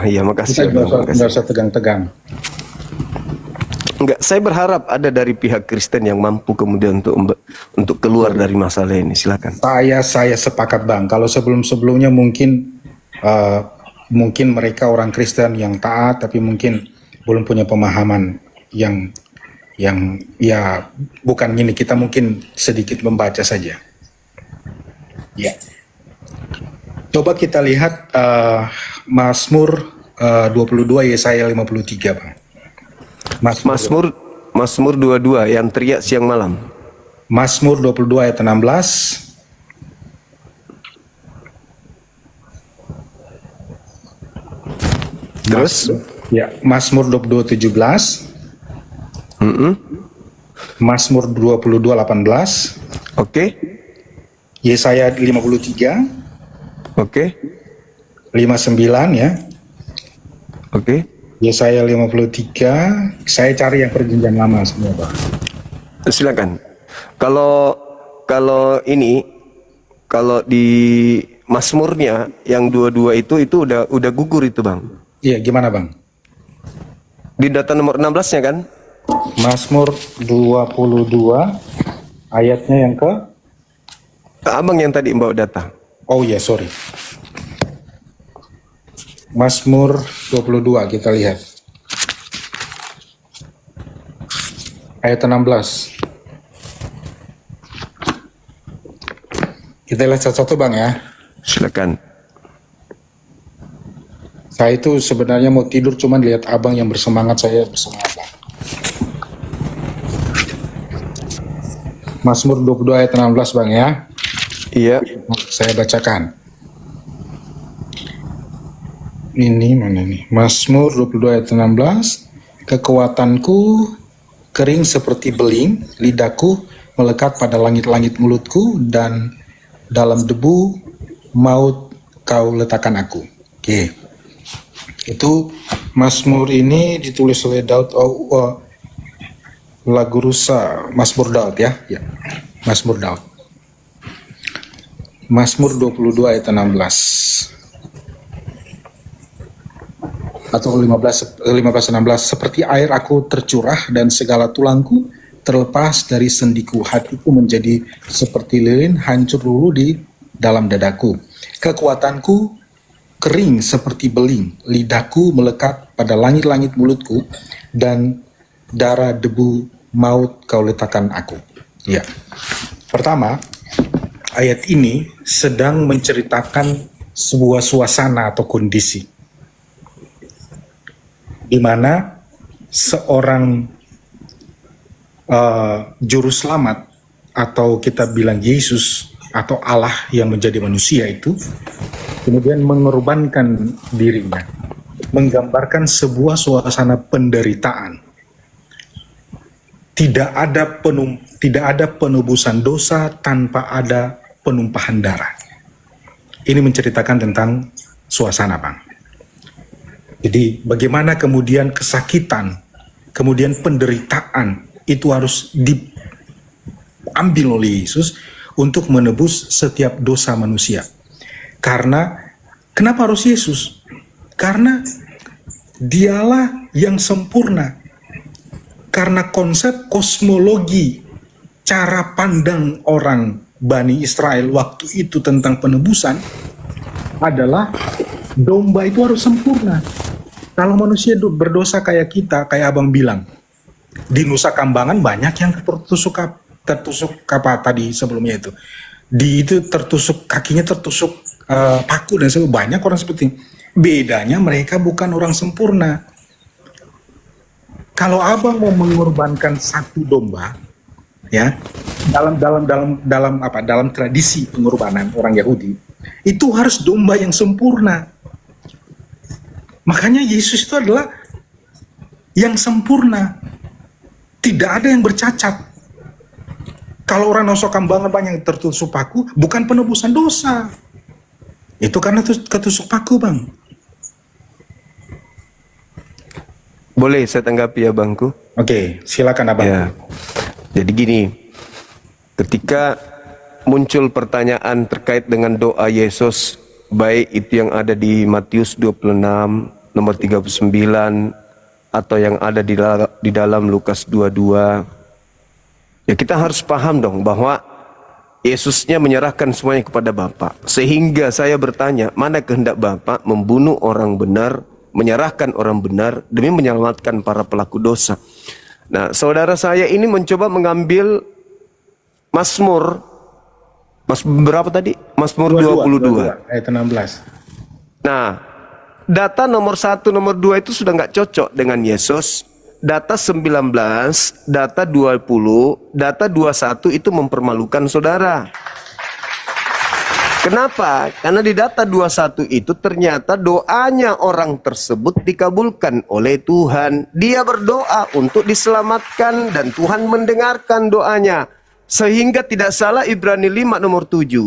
Iya, makasih. Kita Bang, nggak usah tegang-tegang. Enggak, saya berharap ada dari pihak Kristen yang mampu kemudian untuk keluar dari masalah ini. Silakan. Saya sepakat Bang. Kalau sebelum-sebelumnya mungkin mereka orang Kristen yang taat, tapi mungkin belum punya pemahaman yang ya bukan gini. Kita mungkin sedikit membaca saja. Ya. Coba kita lihat Mazmur 22 Yesaya 53 Bang. Mazmur 22 yang teriak siang malam. Mazmur 22 ayat 16. Terus? Ya, Mazmur 22 17. Mazmur 22 18. Oke. Yesaya 53. Oke. 59 ya. Oke. Yesaya 53. Saya cari yang perjanjian lama semua, Bang. Silakan. Kalau di Mazmurnya yang 22 itu udah gugur itu, Bang. Iya, gimana, Bang? Di data nomor 16-nya kan? Mazmur 22 ayatnya yang ke? Abang yang tadi bawa data. Oh iya, sorry. Mazmur 22 kita lihat. Ayat 16. Kita lihat satu-satu, Bang ya. Silakan. Saya itu sebenarnya mau tidur, cuman lihat Abang yang bersemangat, saya bersemangat, Bang. Mazmur 22 ayat 16, Bang ya. Iya. Saya bacakan. Ini mana nih? Mazmur 22 ayat 16. Kekuatanku kering seperti beling, lidahku melekat pada langit-langit mulutku, dan dalam debu maut kau letakkan aku. Oke. Itu Mazmur ini ditulis oleh Daud, lagu Rusa, Mazmur Daud ya. Ya. Mazmur Daud. Mazmur 22 ayat 16. Atau 15-16, seperti air aku tercurah dan segala tulangku terlepas dari sendiku, hatiku menjadi seperti lilin hancur luluh di dalam dadaku. Kekuatanku kering seperti beling, lidahku melekat pada langit-langit mulutku, dan darah debu maut kau letakkan aku. Ya. Pertama, ayat ini sedang menceritakan sebuah suasana atau kondisi di mana seorang juru selamat, atau kita bilang Yesus atau Allah yang menjadi manusia itu kemudian mengorbankan dirinya, menggambarkan sebuah suasana penderitaan. Tidak ada penebusan dosa tanpa ada penumpahan darah. Ini menceritakan tentang suasana, Bang. Jadi bagaimana kemudian kesakitan, kemudian penderitaan itu harus diambil oleh Yesus untuk menebus setiap dosa manusia. Karena kenapa harus Yesus? Karena dialah yang sempurna. Karena konsep kosmologi, cara pandang orang Bani Israel waktu itu tentang penebusan adalah domba itu harus sempurna. Kalau manusia berdosa kayak kita, kayak abang bilang, di Nusa Kambangan banyak yang tertusuk apa tadi sebelumnya itu. Itu tertusuk, kakinya tertusuk paku dan sebagainya. Banyak orang seperti ini. Bedanya mereka bukan orang sempurna. Kalau abang mau mengorbankan satu domba, ya, dalam tradisi pengorbanan orang Yahudi, itu harus domba yang sempurna. Makanya Yesus itu adalah yang sempurna. Tidak ada yang bercacat. Kalau orang Nusa Kambangan banyak yang tertusuk paku, bukan penebusan dosa. Itu karena ketusuk paku, Bang. Boleh saya tanggapi ya Bangku? Oke, silakan Abang. Ya. Jadi gini, ketika muncul pertanyaan terkait dengan doa Yesus, baik itu yang ada di Matius 26, nomor 39, atau yang ada di dalam Lukas 22, ya kita harus paham dong bahwa Yesusnya menyerahkan semuanya kepada Bapa. Sehingga saya bertanya, mana kehendak Bapa membunuh orang benar, menyerahkan orang benar demi menyelamatkan para pelaku dosa. Nah, saudara saya ini mencoba mengambil Mazmur berapa tadi? Mazmur 22 ayat 16. Nah, data nomor 1, nomor 2 itu sudah nggak cocok dengan Yesus. Data 19, data 20, data 21 itu mempermalukan saudara. Kenapa? Karena di data 21 itu ternyata doanya orang tersebut dikabulkan oleh Tuhan. Dia berdoa untuk diselamatkan dan Tuhan mendengarkan doanya. Sehingga tidak salah Ibrani 5 nomor 7,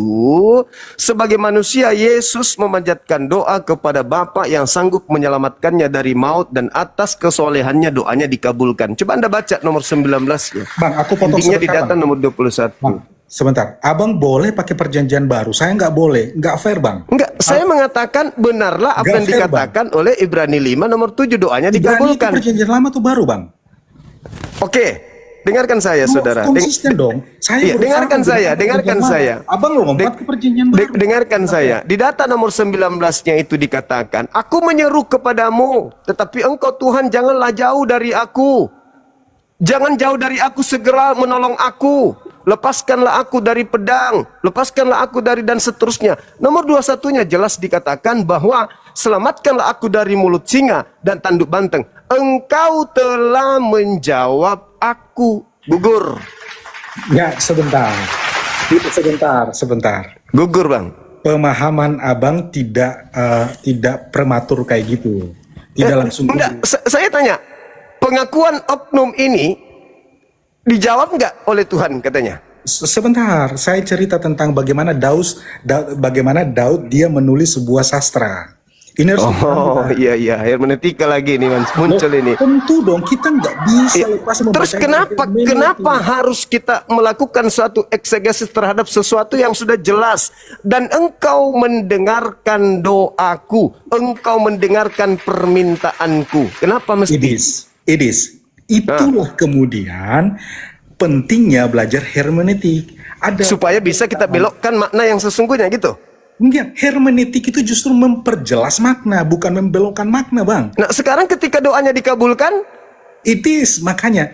sebagai manusia Yesus memanjatkan doa kepada Bapa yang sanggup menyelamatkannya dari maut, dan atas kesolehannya doanya dikabulkan. Coba Anda baca nomor 19 ya. Bang, aku potong intinya di data Bang. nomor 21. Bang, sebentar, Abang boleh pakai perjanjian baru, saya nggak boleh, nggak fair Bang. Enggak, saya mengatakan benarlah apa yang dikatakan oleh Ibrani 5 nomor 7, doanya dikabulkan. Perjanjian lama tuh baru Bang. Oke, dengarkan saya saudara. Konsisten dong. Saya dengarkan saya. Abang lo lompat ke perjanjian baru. Dengarkan saya. Di data nomor 19-nya itu dikatakan, aku menyeru kepadamu, tetapi engkau Tuhan janganlah jauh dari aku. Jangan jauh dari aku, segera menolong aku. Lepaskanlah aku dari pedang, lepaskanlah aku dari, dan seterusnya. Nomor 21-nya jelas dikatakan bahwa selamatkanlah aku dari mulut singa dan tanduk banteng. Engkau telah menjawab aku. Gugur. Ya, sebentar. Sebentar. Gugur, Bang. Pemahaman Abang tidak prematur kayak gitu. Tidak langsung. Enggak, saya tanya. Pengakuan oknum ini dijawab nggak oleh Tuhan katanya? Sebentar, saya cerita tentang bagaimana Daud dia menulis sebuah sastra. Ini harus iya, hermeneutika lagi nih muncul ini. Tentu dong, kita nggak bisa lepas. Terus kenapa harus kita melakukan suatu eksegesis terhadap sesuatu yang sudah jelas? Dan engkau mendengarkan doaku, engkau mendengarkan permintaanku. Kenapa mesti? Itulah kemudian pentingnya belajar hermeneutik. Supaya bisa kita belokkan makna yang sesungguhnya gitu. Enggak, hermeneutik itu justru memperjelas makna, bukan membelokkan makna, Bang. Nah, sekarang ketika doanya dikabulkan, it is makanya.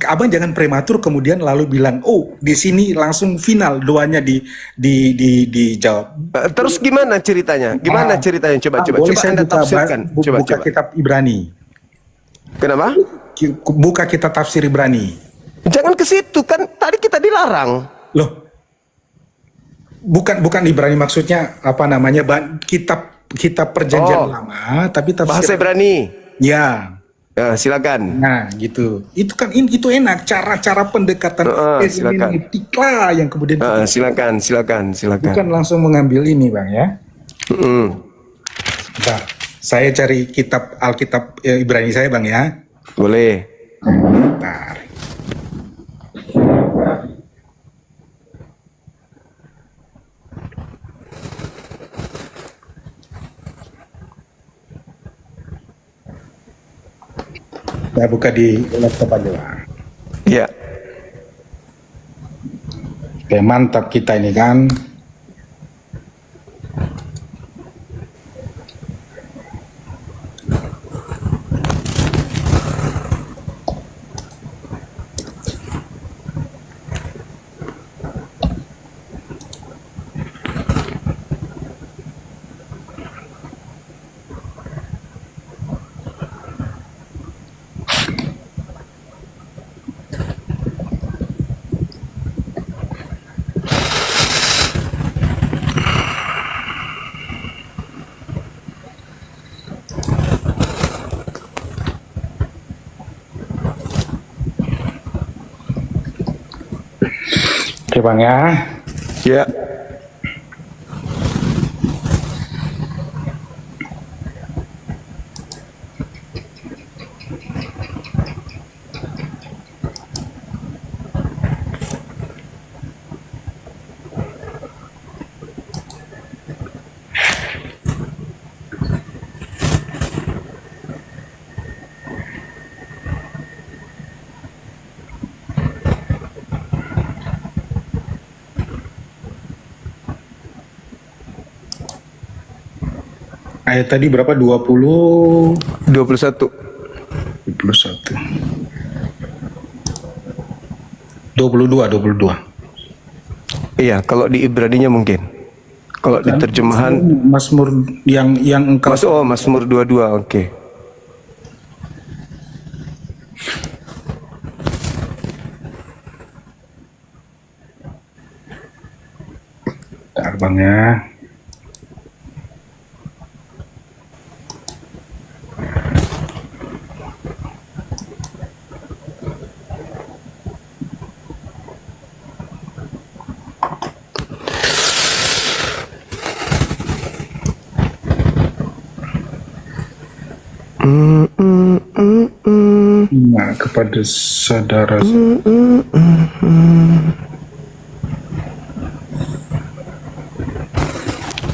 Abang jangan prematur kemudian lalu bilang, oh, di sini langsung final doanya dijawab. Terus gimana ceritanya? Coba Anda tafsirkan. Buka kitab Ibrani. Kenapa? Buka kitab tafsir Ibrani. Jangan ke situ, kan tadi kita dilarang. Loh. Bukan Ibrani, maksudnya apa namanya? Kitab perjanjian lama, tapi tafsir bahasa Ibrani. Ya. Silakan. Nah, gitu. Itu kan itu enak cara pendekatan hermeneutik lah yang kemudian silakan. Bukan langsung mengambil ini, Bang, ya. Bentar. Saya cari Alkitab Ibrani saya, Bang, ya. Boleh. Bentar. Saya buka di laptop aja, Bang. Ya. Oke, mantap kita ini kan. Oke, Bang ya. Ya. Ayat tadi berapa? 20 21. 21 22. Iya, kalau di Ibraninya mungkin. Kalau di terjemahan Mazmur yang engkau Mazmur 22, oke. Bentar, Bang ya. Nah, kepada saudara.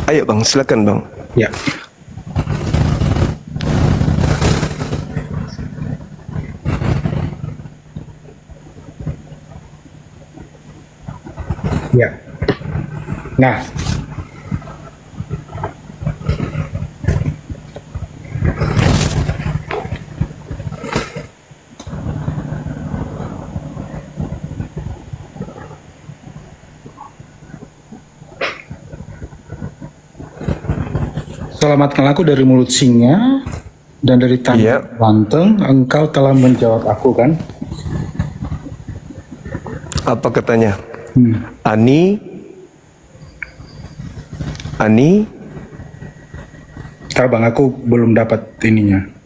Ayo Bang, silakan Bang. Ya. Ya. Nah. Selamatkanlah aku dari mulut singa dan dari tangan banteng. Engkau telah menjawab aku, kan? Apa katanya? Ani. Ntar Bang, aku belum dapat ininya.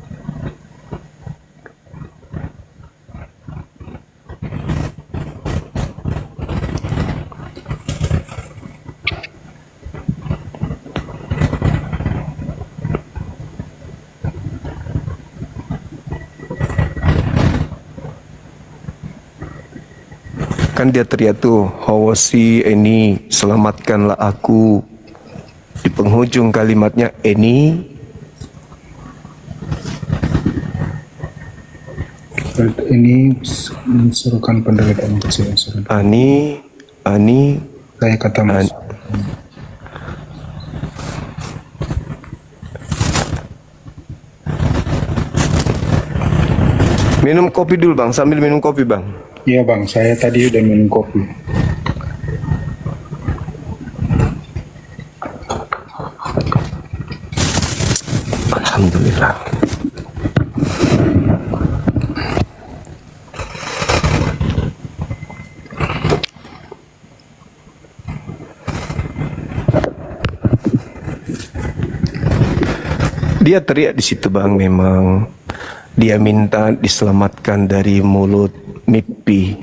Kan dia teriak tuh, Hawasi ini selamatkanlah aku. Di penghujung kalimatnya ini. Ini menserukan penderitaan kecil. Ani. Saya kata Mas. Minum kopi dulu Bang, sambil minum kopi Bang. Iya Bang, saya tadi udah minum kopi. Alhamdulillah. Dia teriak di situ Bang, memang dia minta diselamatkan dari mulut mimpi,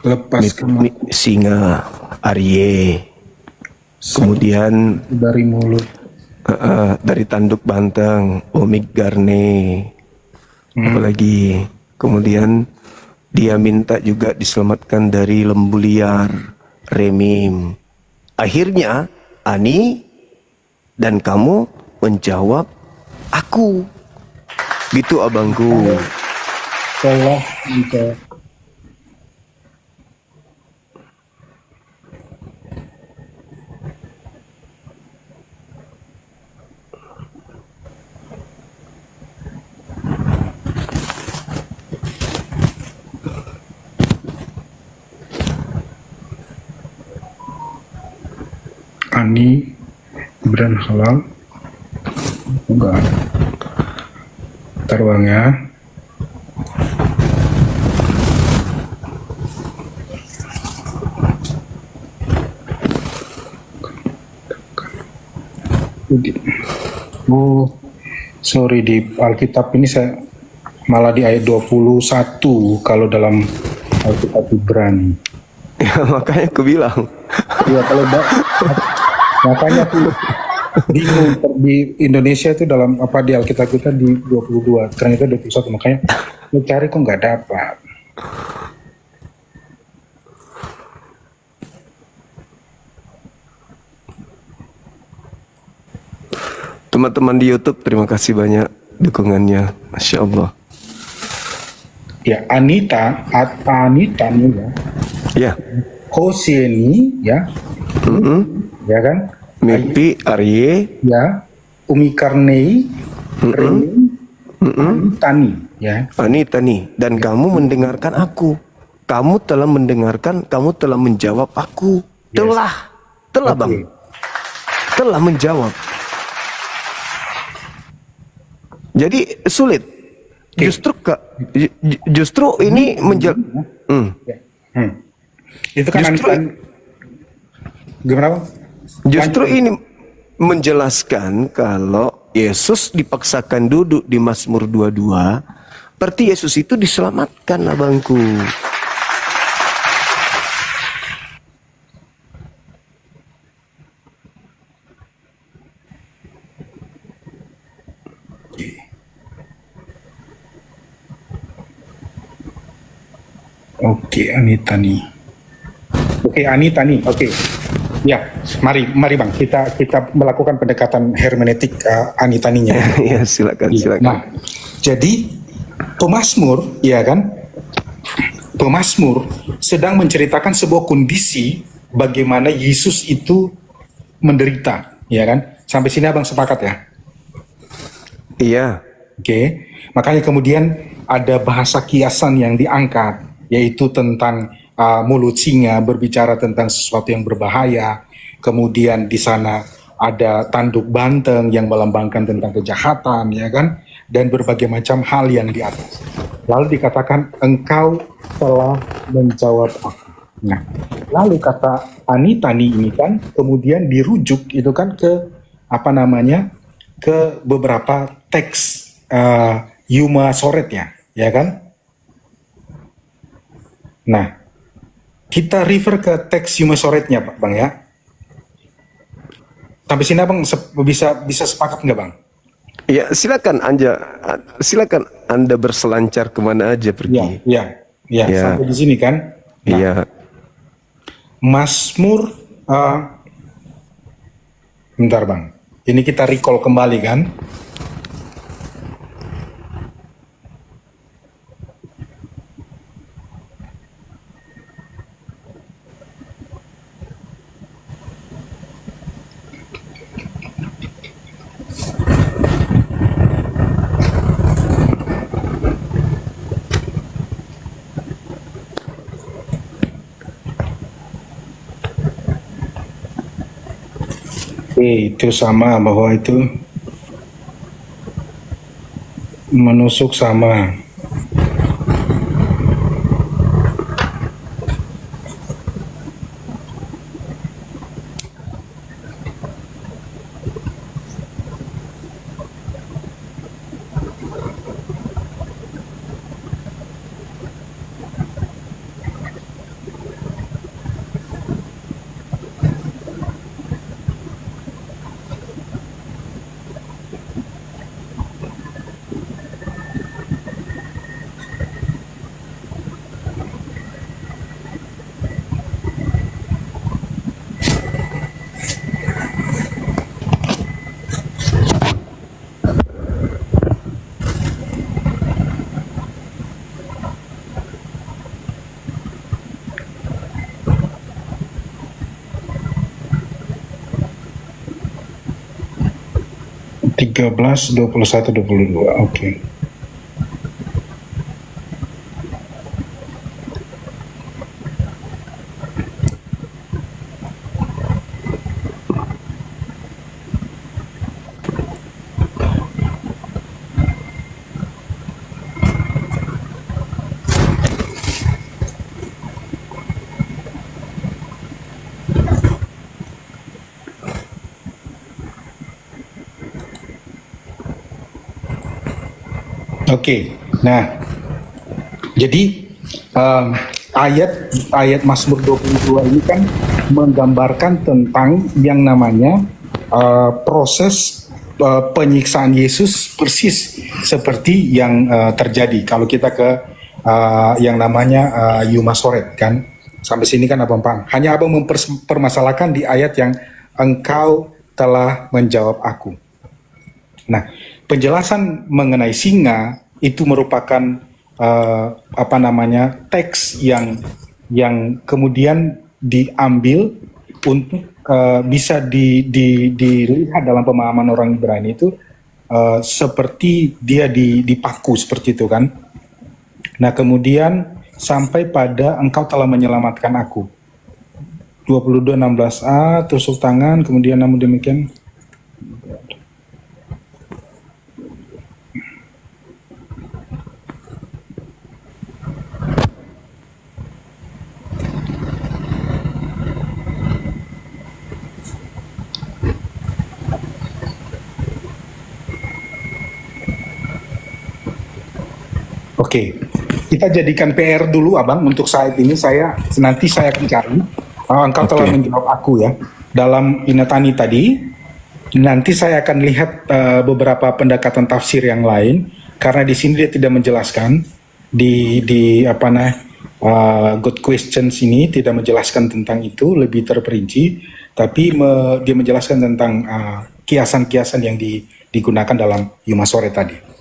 Lepaskan singa Arye, kemudian dari mulut, dari tanduk banteng Omik Garne, apalagi kemudian dia minta juga diselamatkan dari lembu liar Remim. Akhirnya Ani dan kamu menjawab aku. Gitu abangku. Telah menjawab. Ani Gibran halal enggak terbang ya. Oh sorry, di Alkitab ini saya malah di ayat 21 kalau dalam Alkitab Ibrani. Ya makanya aku bilang. Iya kalau makanya aku bingung di Indonesia itu dalam apa di Alkitab kita di 22, ternyata 21, makanya lu cari kok nggak dapat. Teman-teman di YouTube, terima kasih banyak dukungannya, Masya Allah. Ya Anita nih ya. Ya. Hoseni ya. Ya kan? Mimpi Arye. Ya. Umi Karnei. Tani ya. Anita nih, dan kamu mendengarkan aku. Kamu telah mendengarkan, kamu telah menjawab aku. Telah Okay. Bang. Telah menjawab. Jadi sulit. Justru ini Itu kan gimana Bang? Justru ini menjelaskan kalau Yesus dipaksakan duduk di Mazmur 22, berarti Yesus itu diselamatkan abangku. Oke, Anita nih. Oke, Anita nih. Oke. Ya, mari Bang, kita melakukan pendekatan hermeneutik Anitaninya. Ya, silakan. Nah, jadi pemazmur, ya kan? Pemazmur sedang menceritakan sebuah kondisi bagaimana Yesus itu menderita, ya kan? Sampai sini Abang sepakat ya? Iya. Oke. Makanya kemudian ada bahasa kiasan yang diangkat, yaitu tentang mulut singa berbicara tentang sesuatu yang berbahaya. Kemudian di sana ada tanduk banteng yang melambangkan tentang kejahatan, ya kan? Dan berbagai macam hal yang di atas. Lalu dikatakan engkau telah menjawab aku. Nah, lalu kata Anitani ini kan kemudian dirujuk itu kan ke ke beberapa teks Yuma Soretnya, ya kan? Nah, kita refer ke teks Yuma Soretnya, Bang ya. Sampai sini Bang bisa sepakat nggak Bang? Ya, silakan Anda berselancar kemana aja pergi. Ya. Sampai di sini kan. Nah, Iya. Mazmur, bentar Bang. Ini kita recall kembali kan. Itu sama bahwa itu menusuk sama. 13, 21, 22. Oke. Oke, nah, jadi ayat Mazmur 22 ini kan menggambarkan tentang yang namanya proses penyiksaan Yesus persis seperti yang terjadi kalau kita ke yang namanya Yuma Soret kan. Sampai sini kan Abang Pang. Hanya Abang mempermasalahkan di ayat yang engkau telah menjawab aku. Nah, penjelasan mengenai singa itu merupakan teks yang kemudian diambil untuk bisa dilihat dalam pemahaman orang Ibrani itu seperti dia dipaku seperti itu kan. Nah, kemudian sampai pada engkau telah menyelamatkan aku. 22:16a, tusuk tangan, kemudian namun demikian Oke, kita jadikan PR dulu Abang untuk saat ini. Nanti saya akan cari. Engkau telah menjawab aku ya. Dalam Inatani tadi, nanti saya akan lihat beberapa pendekatan tafsir yang lain. Karena di sini dia tidak menjelaskan God Questions ini tidak menjelaskan tentang itu lebih terperinci, tapi dia menjelaskan tentang kiasan-kiasan yang digunakan dalam Yuma Sore tadi.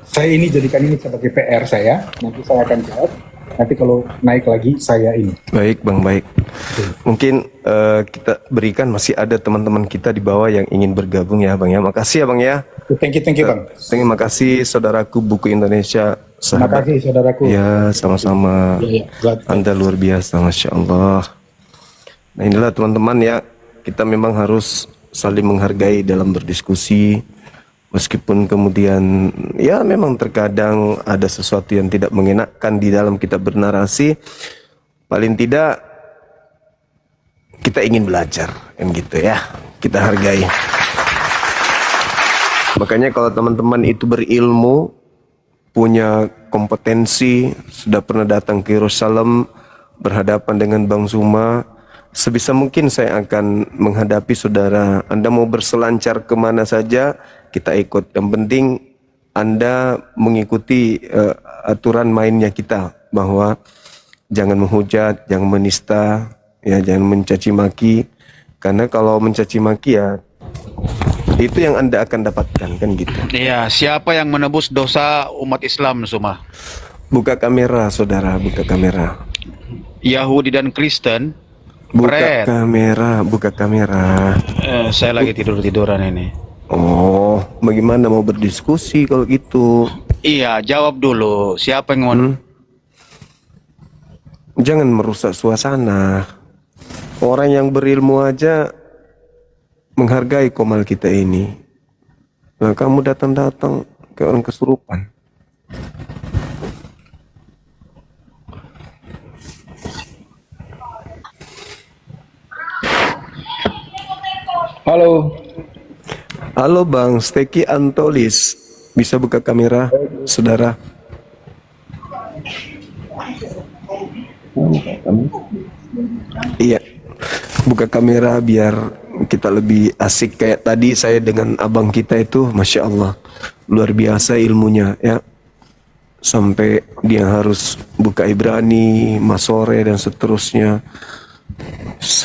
Saya ini jadikan ini sebagai PR saya, nanti saya akan jawab. Nanti kalau naik lagi saya ini. Baik Bang, baik. Mungkin kita berikan masih ada teman-teman kita di bawah yang ingin bergabung ya Bang ya. Makasih ya Bang ya. Thank you Bang. Terima kasih saudaraku Buku Indonesia. Terima kasih saudaraku. Ya sama-sama. Anda luar biasa, Masya Allah. Nah inilah teman-teman ya, kita memang harus saling menghargai dalam berdiskusi. Meskipun kemudian ya memang terkadang ada sesuatu yang tidak mengenakan di dalam kita bernarasi, paling tidak kita ingin belajar kan gitu ya, kita hargai. Makanya kalau teman-teman itu berilmu, punya kompetensi, sudah pernah datang ke Yerusalem, berhadapan dengan Bang Zuma, sebisa mungkin saya akan menghadapi saudara. Anda mau berselancar kemana saja, kita ikut. Yang penting Anda mengikuti aturan mainnya kita, bahwa jangan menghujat, jangan menista, ya jangan mencaci maki. Karena kalau mencaci maki ya itu yang Anda akan dapatkan kan gitu. Iya, siapa yang menebus dosa umat Islam semua? Buka kamera saudara, buka kamera. Yahudi dan Kristen. Buka kamera, buka kamera. Saya lagi tidur-tiduran ini. Oh, bagaimana mau berdiskusi kalau gitu? Iya, jawab dulu. Siapa yang mau? Jangan merusak suasana. Orang yang berilmu aja menghargai komal kita ini. Nah, kamu datang-datang ke orang kesurupan. Halo. Halo Bang, Steki Antolis. Bisa buka kamera, saudara? Iya, buka kamera biar kita lebih asik. Kayak tadi saya dengan abang kita itu, Masya Allah, luar biasa ilmunya ya. Sampai dia harus buka Ibrani, Masore dan seterusnya.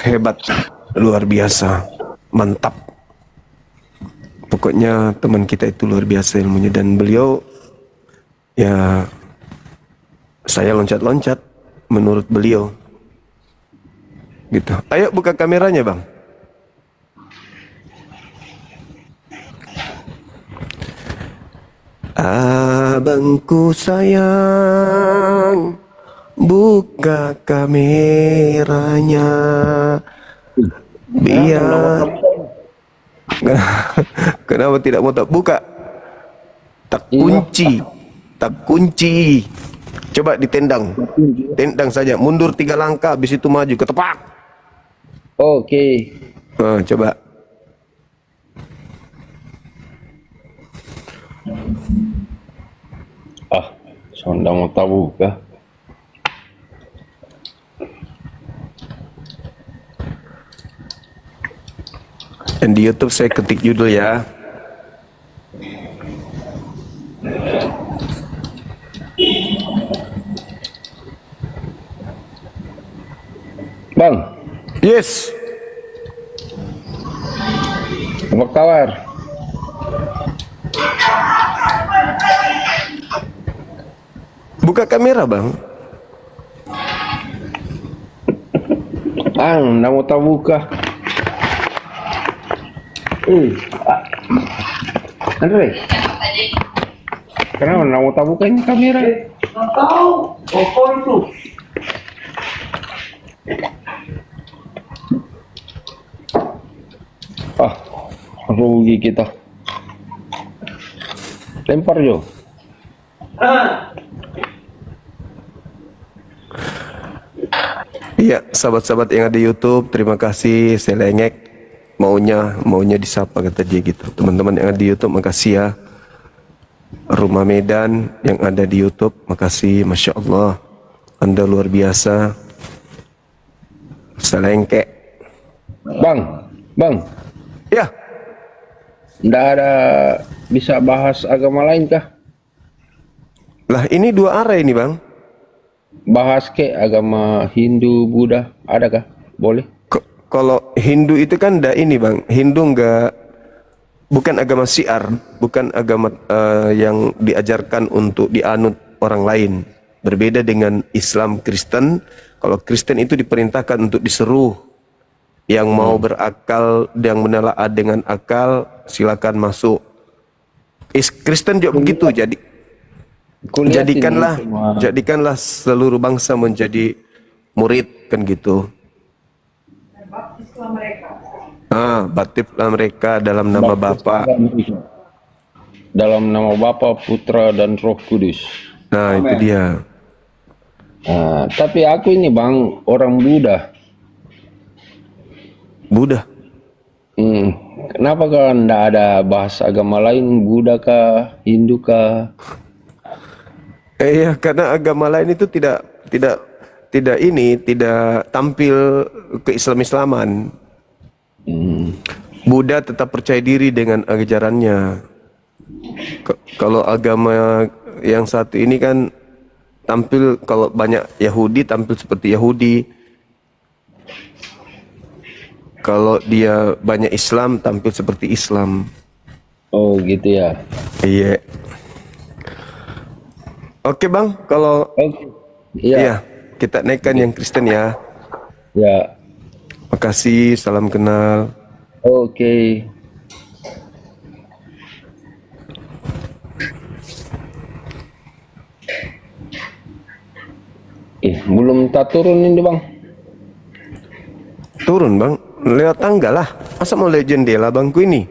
Hebat, luar biasa, mantap. Pokoknya teman kita itu luar biasa ilmunya, dan beliau ya saya loncat-loncat menurut beliau gitu. Ayo buka kameranya Bang. Abangku sayang, buka kameranya. Biar kenapa tidak mau tak buka? Tak kunci. Tak kunci. Coba ditendang. Tendang saja. Mundur 3 langkah, habis itu maju ketepak. Oke. Coba. Sonda mau tahu kah? Dan di YouTube saya ketik judul ya. Bang, Yes. apa kabar? Buka kamera, Bang. Nggak mau tahu kah? Andre, kenapa nggak mau tahu buka ini kamera? Nggak tahu, apa itu? Rugi kita. Lempar Jo. Iya, sahabat-sahabat yang ada di YouTube, terima kasih. Saya lengek maunya disapa kata dia gitu. Teman-teman yang ada di YouTube, makasih ya. Rumah Medan yang ada di YouTube, makasih, Masya Allah, Anda luar biasa. Selengkek. Bang, Ya, nggak ada bisa bahas agama lain kah? lah ini 2 arah ini, Bang. Bahas ke agama Hindu, Buddha, ada kah? Boleh? Kalau Hindu itu kan ini, Bang. Hindu bukan agama syiar, bukan agama yang diajarkan untuk dianut orang lain. Berbeda dengan Islam, Kristen. Kalau Kristen itu diperintahkan untuk diseru. Yang mau berakal, yang menelaah dengan akal, silakan masuk. Kristen juga begitu. Jadi jadikanlah seluruh bangsa menjadi murid, kan gitu. Baptislah mereka dalam nama Bapa. Dalam nama Bapa, Putra, dan Roh Kudus. Nah, itu dia. Tapi aku ini, Bang, orang Buddha. Kenapa kan enggak ada bahas agama lain, Buddha kah, Hindu kah? Iya, karena agama lain itu tidak tampil ke Islam-Islaman. Buddha tetap percaya diri dengan ajarannya. Kalau agama yang satu ini kan tampil, kalau banyak Yahudi tampil seperti Yahudi. Kalau dia banyak Islam tampil seperti Islam. Oh gitu ya. Iya. Oke Bang, kalau iya, kita naikkan yang Kristen ya. Ya. Makasih, salam kenal. Oke. Belum tak turun ini Bang. Turun Bang, lewat tangga lah. Masa mau lewat jendela bangku ini?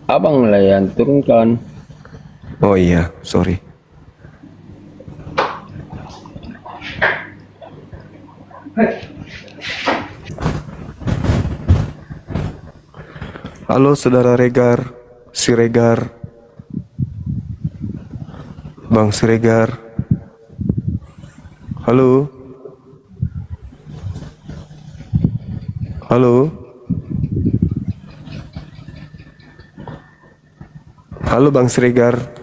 Abang lah yang turunkan. Oh iya, sorry. Halo saudara Regar, Siregar, Bang Siregar. Halo. Halo. Halo Bang Siregar.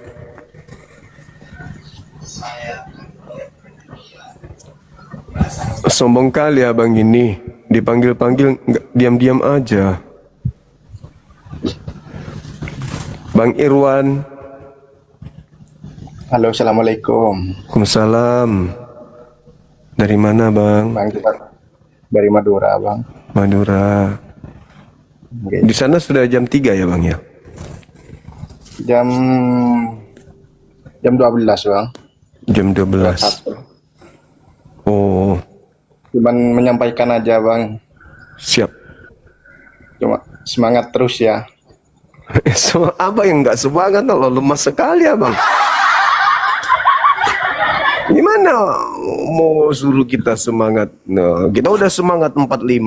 Sombong kali abang ini, dipanggil-panggil nggak diam-diam aja. Bang Irwan. Halo, assalamualaikum. Waalaikumsalam. Dari mana Bang? Bang, dari Madura, Bang. Madura. Okay. Di sana sudah jam 3 ya Bang ya? Jam 12 bang. Jam 12. Oh, Cuman menyampaikan aja bang. siap. Cuma semangat terus ya. Abang yang nggak semangat loh, lemas sekali abang. Gimana mau suruh kita semangat? Nah, kita udah semangat 45.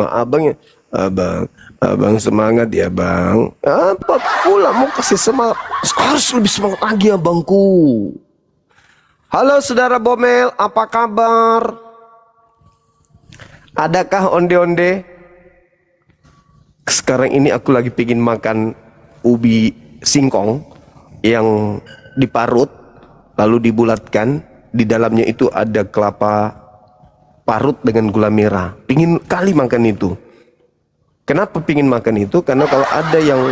Abang semangat ya bang. Apa pula mau kasih semangat? Harus lebih semangat lagi abangku. Halo saudara Bomel, apa kabar? Adakah onde-onde? Sekarang ini aku lagi pengen makan ubi singkong yang diparut lalu dibulatkan, di dalamnya itu ada kelapa parut dengan gula merah. Pingin kali makan itu. Kenapa pingin makan itu? Karena kalau ada yang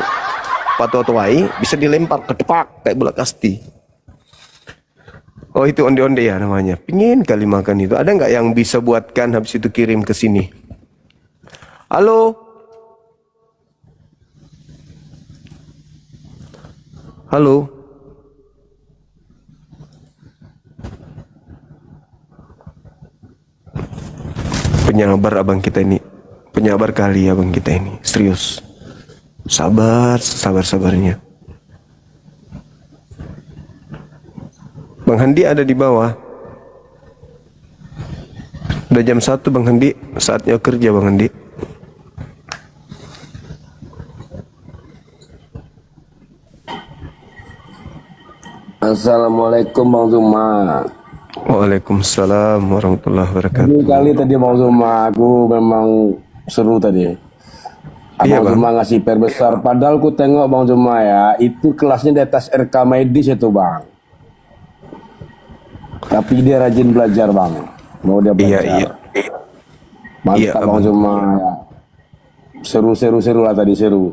patwa-twai bisa dilempar ke depak kayak bola kasti. Oh itu onde-onde ya namanya. Pingin kali makan itu. Ada nggak yang bisa buatkan habis itu kirim ke sini? Halo? Halo? Penyabar abang kita ini. Penyabar kali abang kita ini. Serius. Sabar, sabar-sabarnya. Bang Handi ada di bawah. Udah jam 1 Bang Handi. Saatnya kerja Bang Handi. Assalamualaikum Bang Zuma. Waalaikumsalam warahmatullahi wabarakatuh. Ini kali tadi Bang Zuma, aku memang seru tadi. Iya, Bang Zuma ngasih PR besar. Padahal ku tengok Bang Zuma ya, itu kelasnya di atas RK medis itu Bang. Tapi dia rajin belajar Bang. Mau dia belajar. Iya. Mantap Bang Zuma ya. Seru lah tadi, seru.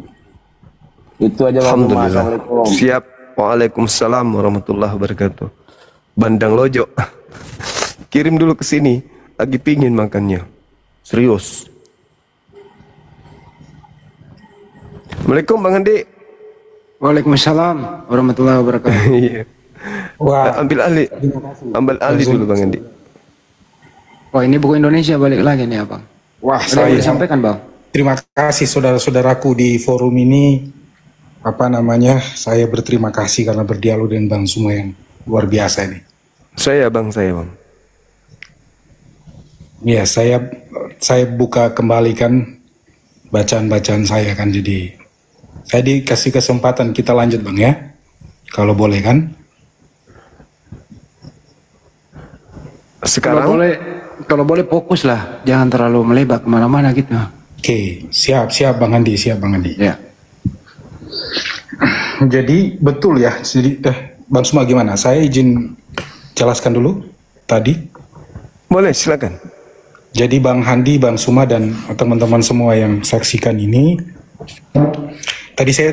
Itu aja Bang Zuma. Assalamualaikum. Siap. Waalaikumsalam warahmatullahi wabarakatuh. Bandang Lojo. Kirim dulu ke sini. Lagi pingin makannya. Serius. Assalamualaikum Bang Andi. Waalaikumsalam warahmatullahi wabarakatuh. Iya. Wah, Ambil alih. Ambil alih dulu Bang Andi. Wah ini buku Indonesia balik lagi nih Abang. wah, Ada yang disampaikan Bang? terima kasih saudara-saudaraku di forum ini. Saya berterima kasih karena berdialog dengan Bang Zuma yang luar biasa ini. Saya Bang. Ya, saya buka kembali kan bacaan-bacaan saya kan, jadi saya dikasih kesempatan kita lanjut Bang ya. Kalau boleh kan? Sekarang Kalau boleh fokus lah, jangan terlalu melebar kemana-mana gitu. Oke, siap Bang Andi, Ya. Jadi betul ya, jadi Bang Zuma gimana? Saya izin jelaskan dulu tadi. boleh silakan. Jadi Bang Handi, Bang Zuma dan teman-teman semua yang saksikan ini, tadi saya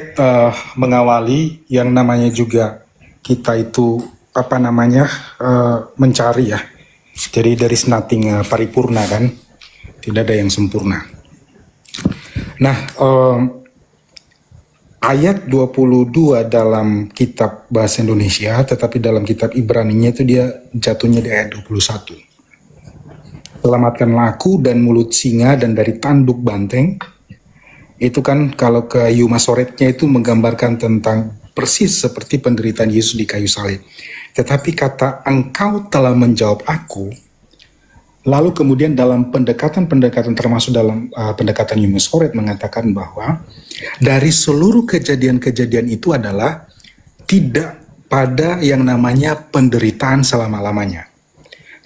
mengawali yang namanya juga kita itu mencari ya. Jadi there is nothing paripurna kan, tidak ada yang sempurna. Nah, ayat 22 dalam kitab bahasa Indonesia, tetapi dalam kitab Ibraninya itu dia jatuhnya di ayat 21. Selamatkanlah aku dan mulut singa dan dari tanduk banteng. Itu kan kalau ke Yuma Soretnya itu menggambarkan tentang persis seperti penderitaan Yesus di kayu salib. Tetapi kata engkau telah menjawab aku, lalu kemudian dalam pendekatan termasuk dalam pendekatan Yuma Soret mengatakan bahwa dari seluruh kejadian-kejadian itu adalah tidak pada yang namanya penderitaan selama-lamanya.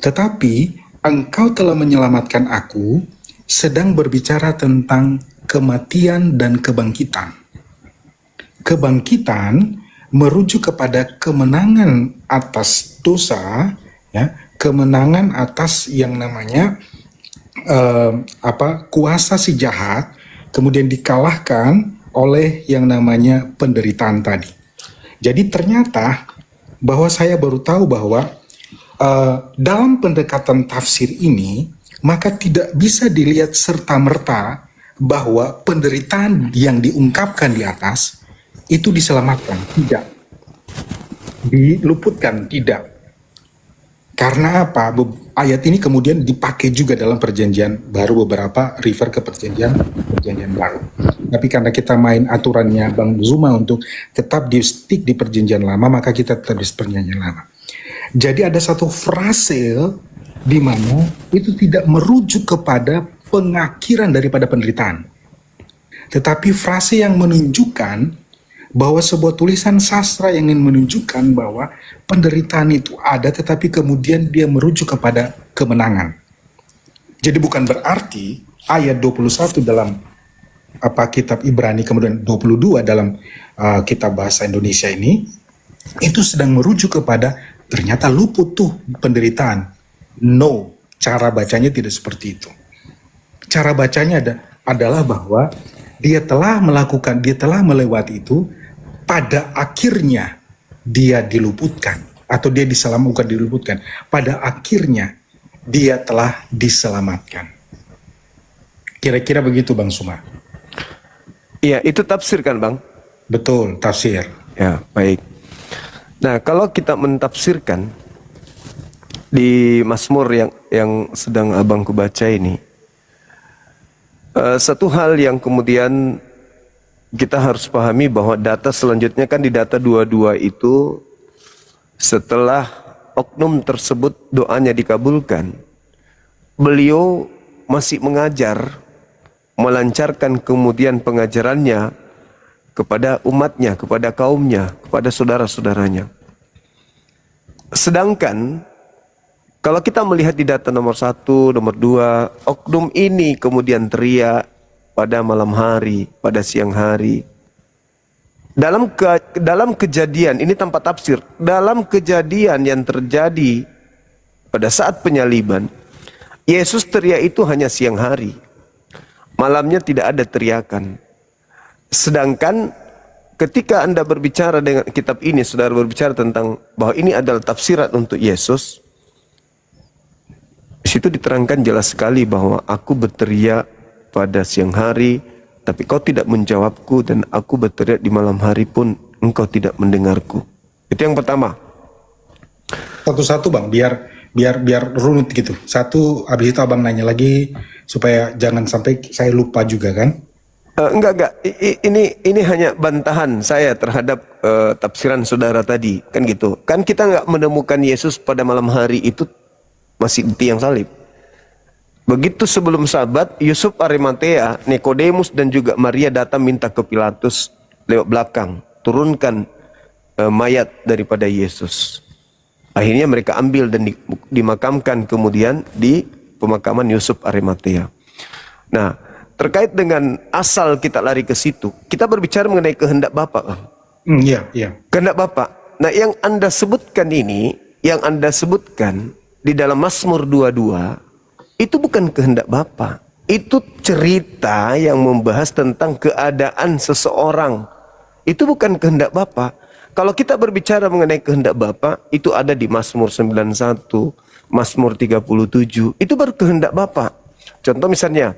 Tetapi engkau telah menyelamatkan aku sedang berbicara tentang kematian dan kebangkitan. Kebangkitan merujuk kepada kemenangan atas dosa, ya, kemenangan atas yang namanya kuasa si jahat, kemudian dikalahkan oleh yang namanya penderitaan tadi. Jadi ternyata bahwa saya baru tahu bahwa dalam pendekatan tafsir ini maka tidak bisa dilihat serta-merta bahwa penderitaan yang diungkapkan di atas itu diselamatkan. Tidak. diluputkan, tidak. Karena apa? Ayat ini kemudian dipakai juga dalam perjanjian baru, beberapa refer ke perjanjian baru. Tapi karena kita main aturannya Bang Zuma untuk tetap di stick di perjanjian lama, maka kita tetap di perjanjian lama. Jadi ada satu frase di mana itu tidak merujuk kepada pengakhiran daripada penderitaan, tetapi frase yang menunjukkan bahwa sebuah tulisan sastra yang ingin menunjukkan bahwa penderitaan itu ada, tetapi kemudian dia merujuk kepada kemenangan. Jadi bukan berarti ayat 21 dalam kitab Ibrani, kemudian 22 dalam kitab bahasa Indonesia ini, itu sedang merujuk kepada ternyata luput tuh penderitaan. No, cara bacanya tidak seperti itu. Cara bacanya adalah bahwa dia telah melewati itu, pada akhirnya dia diluputkan, atau dia diselamatkan, diluputkan. Pada akhirnya dia telah diselamatkan. Kira-kira begitu Bang Suma. Iya, itu tafsir kan Bang? Betul, tafsir. Ya, baik. Nah, kalau kita mentafsirkan di Mazmur yang sedang abangku baca ini, satu hal yang kemudian kita harus pahami bahwa data selanjutnya kan di data 22 itu, setelah oknum tersebut doanya dikabulkan, beliau masih mengajar, melancarkan kemudian pengajarannya kepada umatnya, kepada kaumnya, kepada saudara-saudaranya. Sedangkan kalau kita melihat di data nomor 1, nomor 2, oknum ini kemudian teriak pada malam hari, pada siang hari. Dalam kejadian, ini tanpa tafsir, dalam kejadian yang terjadi pada saat penyaliban, Yesus teriak itu hanya siang hari. Malamnya tidak ada teriakan. Sedangkan ketika Anda berbicara dengan kitab ini, saudara berbicara tentang bahwa ini adalah tafsiran untuk Yesus, di situ diterangkan jelas sekali bahwa aku berteriak pada siang hari, tapi kau tidak menjawabku, dan aku berteriak di malam hari pun engkau tidak mendengarku. Itu yang pertama. Satu-satu Bang, biar runut gitu. Satu, habis itu Abang nanya lagi supaya jangan sampai saya lupa juga kan? Enggak. Ini hanya bantahan saya terhadap tafsiran saudara tadi, kan gitu. Kan kita nggak menemukan Yesus pada malam hari itu masih di tiang salib. Begitu sebelum Sabat, Yusuf Arimatea, Nikodemus dan juga Maria datang minta ke Pilatus lewat belakang, turunkan mayat daripada Yesus. Akhirnya mereka ambil dan dimakamkan kemudian di pemakaman Yusuf Arimatea. Nah, terkait dengan asal kita lari ke situ, kita berbicara mengenai kehendak Bapa. Iya. Kehendak Bapa. Nah, yang Anda sebutkan ini, yang Anda sebutkan di dalam Mazmur 22, itu bukan kehendak Bapa. Itu cerita yang membahas tentang keadaan seseorang. Itu bukan kehendak Bapa. Kalau kita berbicara mengenai kehendak Bapa, itu ada di Mazmur 91, Mazmur 37. Itu baru kehendak Bapa. Contoh misalnya,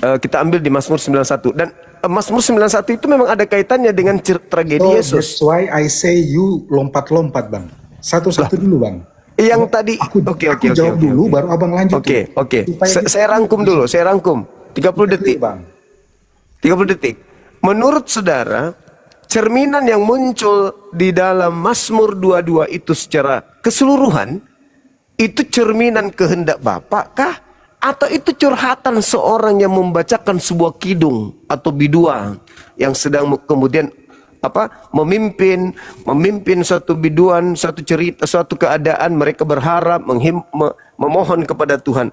kita ambil di Mazmur 91. Dan Mazmur 91 itu memang ada kaitannya dengan tragedi Yesus. That's why I say you lompat-lompat Bang. Satu-satu dulu Bang. Yang tadi, oke. Jawab dulu, baru Abang lanjut. Oke. Saya rangkum dulu, 30 detik. Bang. 30 detik. Menurut saudara, cerminan yang muncul di dalam Mazmur 22 itu secara keseluruhan, itu cerminan kehendak Bapa kah? Atau itu curhatan seorang yang membacakan sebuah kidung atau biduan yang sedang kemudian memimpin suatu biduan, suatu cerita, suatu keadaan, mereka berharap, memohon kepada Tuhan.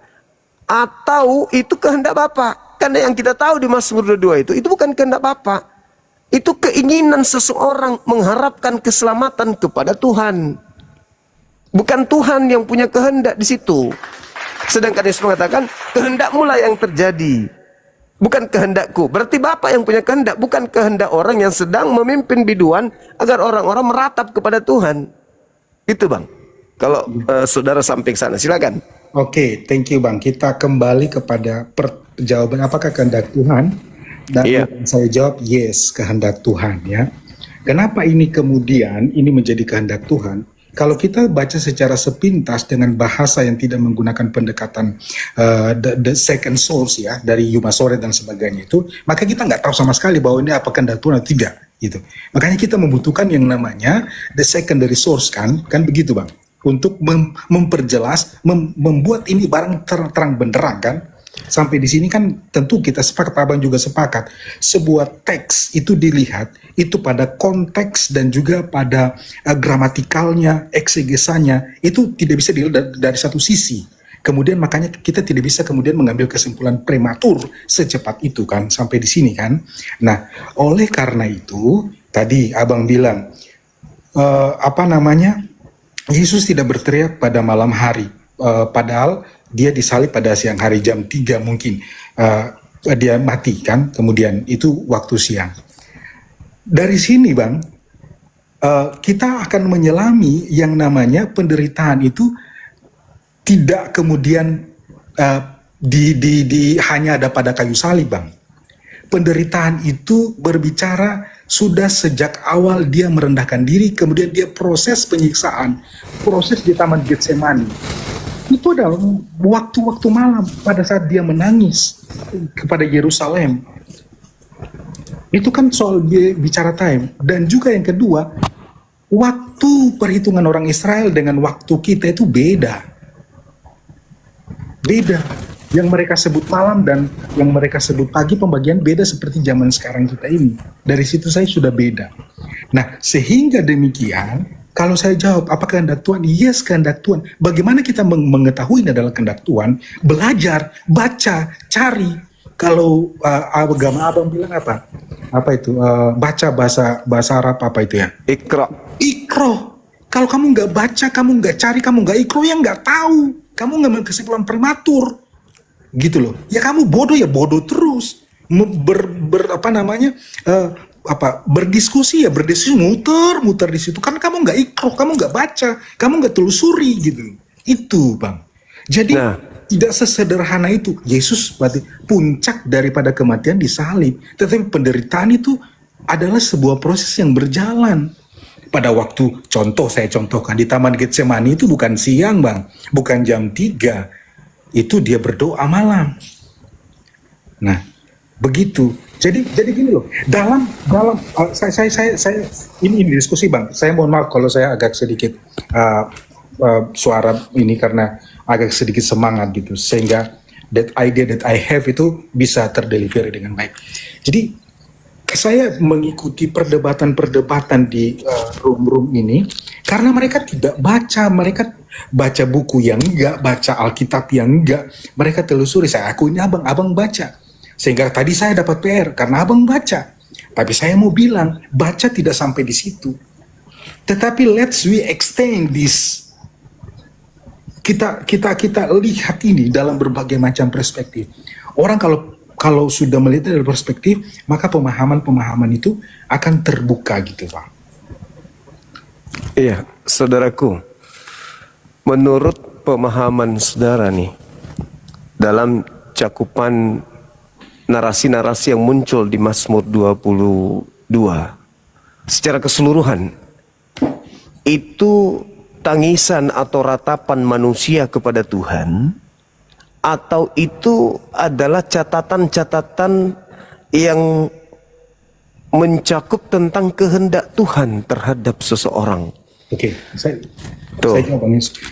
Atau itu kehendak Bapa? Karena yang kita tahu di Mazmur 22 itu bukan kehendak Bapa. Itu keinginan seseorang mengharapkan keselamatan kepada Tuhan. Bukan Tuhan yang punya kehendak di situ. Sedangkan Yesus mengatakan, kehendakmu lah yang terjadi, bukan kehendakku. Berarti Bapa yang punya kehendak, bukan kehendak orang yang sedang memimpin biduan agar orang-orang meratap kepada Tuhan. Itu Bang. Kalau saudara sampai ke sana, silakan. Oke, thank you Bang. Kita kembali kepada jawaban apakah kehendak Tuhan. Dan saya jawab yes, kehendak Tuhan ya. Kenapa ini kemudian ini menjadi kehendak Tuhan? Kalau kita baca secara sepintas dengan bahasa yang tidak menggunakan pendekatan the second source ya dari Yuma Sore dan sebagainya itu, maka kita nggak tahu sama sekali bahwa ini apa kehendak Tuhan atau tidak gitu. Makanya kita membutuhkan yang namanya the secondary source kan begitu Bang, untuk memperjelas, membuat ini barang terang benderang kan. Sampai di sini kan tentu kita sepakat, Abang juga sepakat, sebuah teks itu dilihat itu pada konteks dan juga pada gramatikalnya, eksegesanya, itu tidak bisa dilihat dari satu sisi. Kemudian makanya kita tidak bisa kemudian mengambil kesimpulan prematur secepat itu kan, sampai di sini kan. Nah, oleh karena itu tadi Abang bilang Yesus tidak berteriak pada malam hari, padahal dia disalib pada siang hari jam 3 mungkin dia mati kan, kemudian itu waktu siang. Dari sini Bang, kita akan menyelami yang namanya penderitaan itu tidak kemudian hanya ada pada kayu salib Bang. Penderitaan itu berbicara sudah sejak awal dia merendahkan diri, kemudian dia proses penyiksaan, proses di Taman Getsemani. Itu adalah waktu-waktu malam pada saat dia menangis kepada Yerusalem. Itu kan soal bicara time. Dan juga yang kedua, waktu perhitungan orang Israel dengan waktu kita itu beda. Beda. Yang mereka sebut malam dan yang mereka sebut pagi, pembagian beda seperti zaman sekarang kita ini. Dari situ saya sudah beda. Nah, sehingga demikian, kalau saya jawab, apa kehendak Tuhan? Yes, kehendak Tuhan. Bagaimana kita mengetahui ini adalah kehendak Tuhan? Belajar, baca, cari. Kalau agama Abang bilang apa? Apa itu? Baca bahasa Arab apa itu ya? Ikra. Ikro. Kalau kamu nggak baca, kamu nggak cari, kamu nggak ikro, ya nggak tahu. Kamu ngambil kesimpulan prematur. Gitu loh. Ya kamu bodoh, ya bodoh terus. Berdiskusi muter di situ karena kamu nggak ikroh, kamu nggak baca, kamu nggak telusuri gitu. Itu Bang. Jadi tidak sesederhana itu. Yesus berarti puncak daripada kematian disalib, tetapi penderitaan itu adalah sebuah proses yang berjalan. Pada waktu saya contohkan di Taman Getsemani itu bukan siang Bang, bukan jam 3, itu dia berdoa malam. Nah, begitu. Jadi gini loh, dalam saya ini diskusi Bang. Saya mohon maaf kalau saya agak sedikit suara ini karena agak sedikit semangat gitu, sehingga that idea that I have itu bisa terdelivery dengan baik. Jadi saya mengikuti perdebatan di room ini karena mereka tidak baca, mereka baca buku yang enggak, baca Alkitab yang enggak, mereka telusuri. Saya akuin abang baca. Sehingga tadi saya dapat PR karena abang baca. Tapi saya mau bilang, baca tidak sampai di situ. Tetapi let's we extend this. Kita lihat ini dalam berbagai macam perspektif. Orang kalau sudah melihat dari perspektif, maka pemahaman itu akan terbuka gitu Pak. Iya, saudaraku. Menurut pemahaman saudara nih, dalam cakupan narasi-narasi yang muncul di Mazmur 22 secara keseluruhan, itu tangisan atau ratapan manusia kepada Tuhan, atau itu adalah catatan-catatan yang mencakup tentang kehendak Tuhan terhadap seseorang? Oke, saya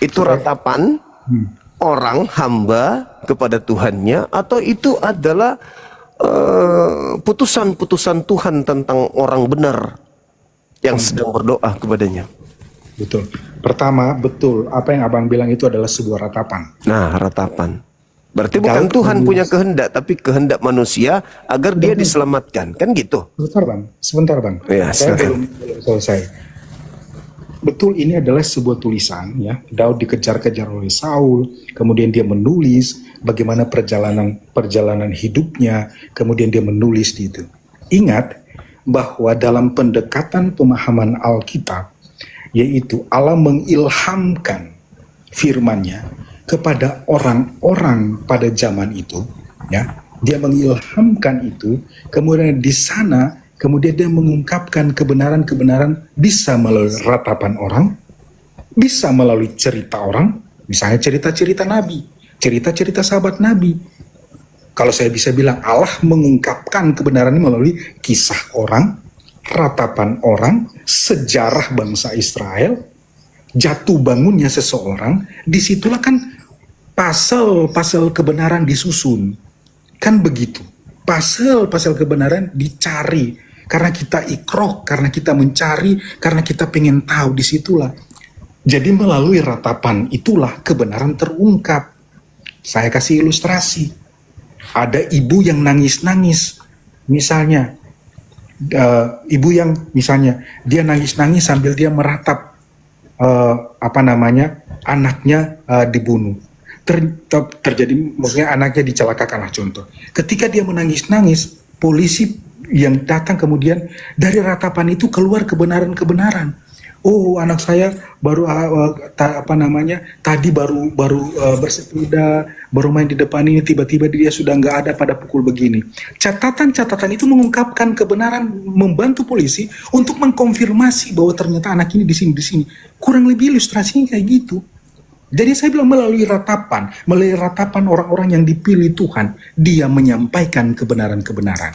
itu ratapan orang hamba kepada Tuhannya, atau itu adalah putusan-putusan Tuhan tentang orang benar yang sedang berdoa kepadanya? Betul. Pertama, betul apa yang abang bilang itu adalah sebuah ratapan. Nah, ratapan. Berarti bukan Tuhan punya kehendak, tapi kehendak manusia agar dia diselamatkan, kan gitu? Sebentar bang. Ya, saya belum selesai. Betul, ini adalah sebuah tulisan ya. Daud dikejar-kejar oleh Saul, kemudian dia menulis bagaimana perjalanan hidupnya, kemudian dia menulis di itu. Ingat bahwa dalam pendekatan pemahaman Alkitab, yaitu Allah mengilhamkan firman-Nya kepada orang-orang pada zaman itu, ya. Dia mengilhamkan itu, kemudian di sana kemudian dia mengungkapkan kebenaran-kebenaran bisa melalui ratapan orang, bisa melalui cerita orang, misalnya cerita-cerita Nabi, cerita-cerita sahabat Nabi. Kalau saya bisa bilang Allah mengungkapkan kebenaran ini melalui kisah orang, ratapan orang, sejarah bangsa Israel, jatuh bangunnya seseorang, disitulah kan pasal-pasal kebenaran disusun. Kan begitu. Pasal-pasal kebenaran dicari. Karena kita ikroh, karena kita mencari, karena kita pengen tahu, disitulah. Jadi melalui ratapan itulah kebenaran terungkap. Saya kasih ilustrasi. Ada ibu yang nangis-nangis. Misalnya, ibu yang misalnya dia nangis-nangis sambil dia meratap anaknya dibunuh. Terjadi, maksudnya anaknya dicelakakan lah contoh. Ketika dia menangis-nangis, polisi yang datang kemudian dari ratapan itu keluar kebenaran-kebenaran. Oh, anak saya baru tadi baru bersepeda, baru main di depan ini, tiba-tiba dia sudah nggak ada pada pukul begini. Catatan-catatan itu mengungkapkan kebenaran, membantu polisi untuk mengkonfirmasi bahwa ternyata anak ini di sini. Kurang lebih ilustrasinya kayak gitu. Jadi saya bilang melalui ratapan orang-orang yang dipilih Tuhan, dia menyampaikan kebenaran-kebenaran,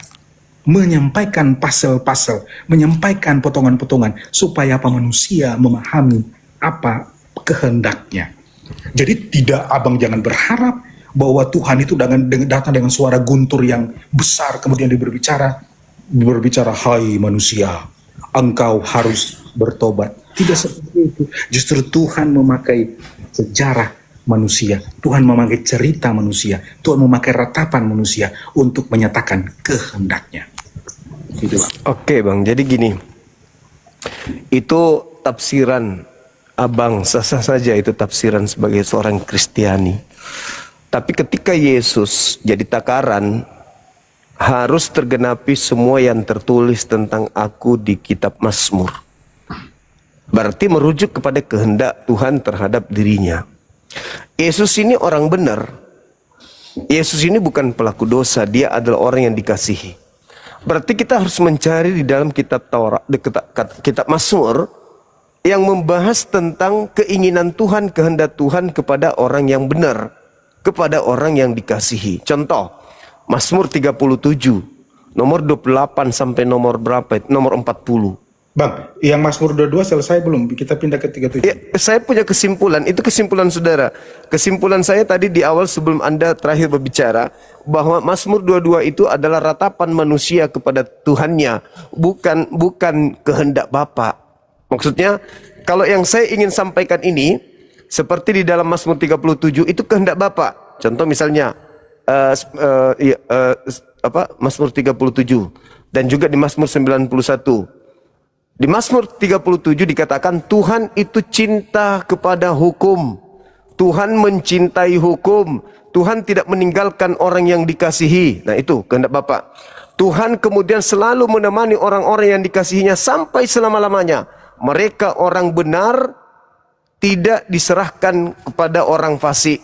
menyampaikan pasal-pasal, menyampaikan potongan-potongan supaya manusia memahami apa kehendaknya. Jadi tidak, abang jangan berharap bahwa Tuhan itu datang dengan suara guntur yang besar kemudian dia berbicara, hai manusia, engkau harus bertobat. Tidak seperti itu. Justru Tuhan memakai sejarah manusia, Tuhan memakai cerita manusia, Tuhan memakai ratapan manusia untuk menyatakan kehendaknya. Gitu, Bang. Oke Bang, jadi gini, itu tafsiran abang, sah-sah saja itu tafsiran sebagai seorang Kristiani. Tapi ketika Yesus jadi takaran, harus tergenapi semua yang tertulis tentang aku di kitab Mazmur. Berarti merujuk kepada kehendak Tuhan terhadap dirinya. Yesus ini orang benar. Yesus ini bukan pelaku dosa, dia adalah orang yang dikasihi. Berarti kita harus mencari di dalam kitab Taurat, kitab Mazmur yang membahas tentang keinginan Tuhan, kehendak Tuhan kepada orang yang benar, kepada orang yang dikasihi. Contoh, Mazmur 37, nomor 28 sampai nomor berapa? Nomor 40. Bang, yang Mazmur 22 selesai belum? Kita pindah ke 37. Ya, saya punya kesimpulan, itu kesimpulan saudara. Kesimpulan saya tadi di awal sebelum Anda terakhir berbicara, bahwa Mazmur 22 itu adalah ratapan manusia kepada Tuhannya, bukan kehendak Bapa. Maksudnya, kalau yang saya ingin sampaikan ini, seperti di dalam Mazmur 37, itu kehendak Bapa. Contoh misalnya, Mazmur 37, dan juga di Mazmur 91. Di Mazmur 37 dikatakan Tuhan itu cinta kepada hukum. Tuhan mencintai hukum. Tuhan tidak meninggalkan orang yang dikasihi. Nah itu kehendak Bapa. Tuhan kemudian selalu menemani orang-orang yang dikasihinya sampai selama-lamanya. Mereka orang benar, tidak diserahkan kepada orang fasik.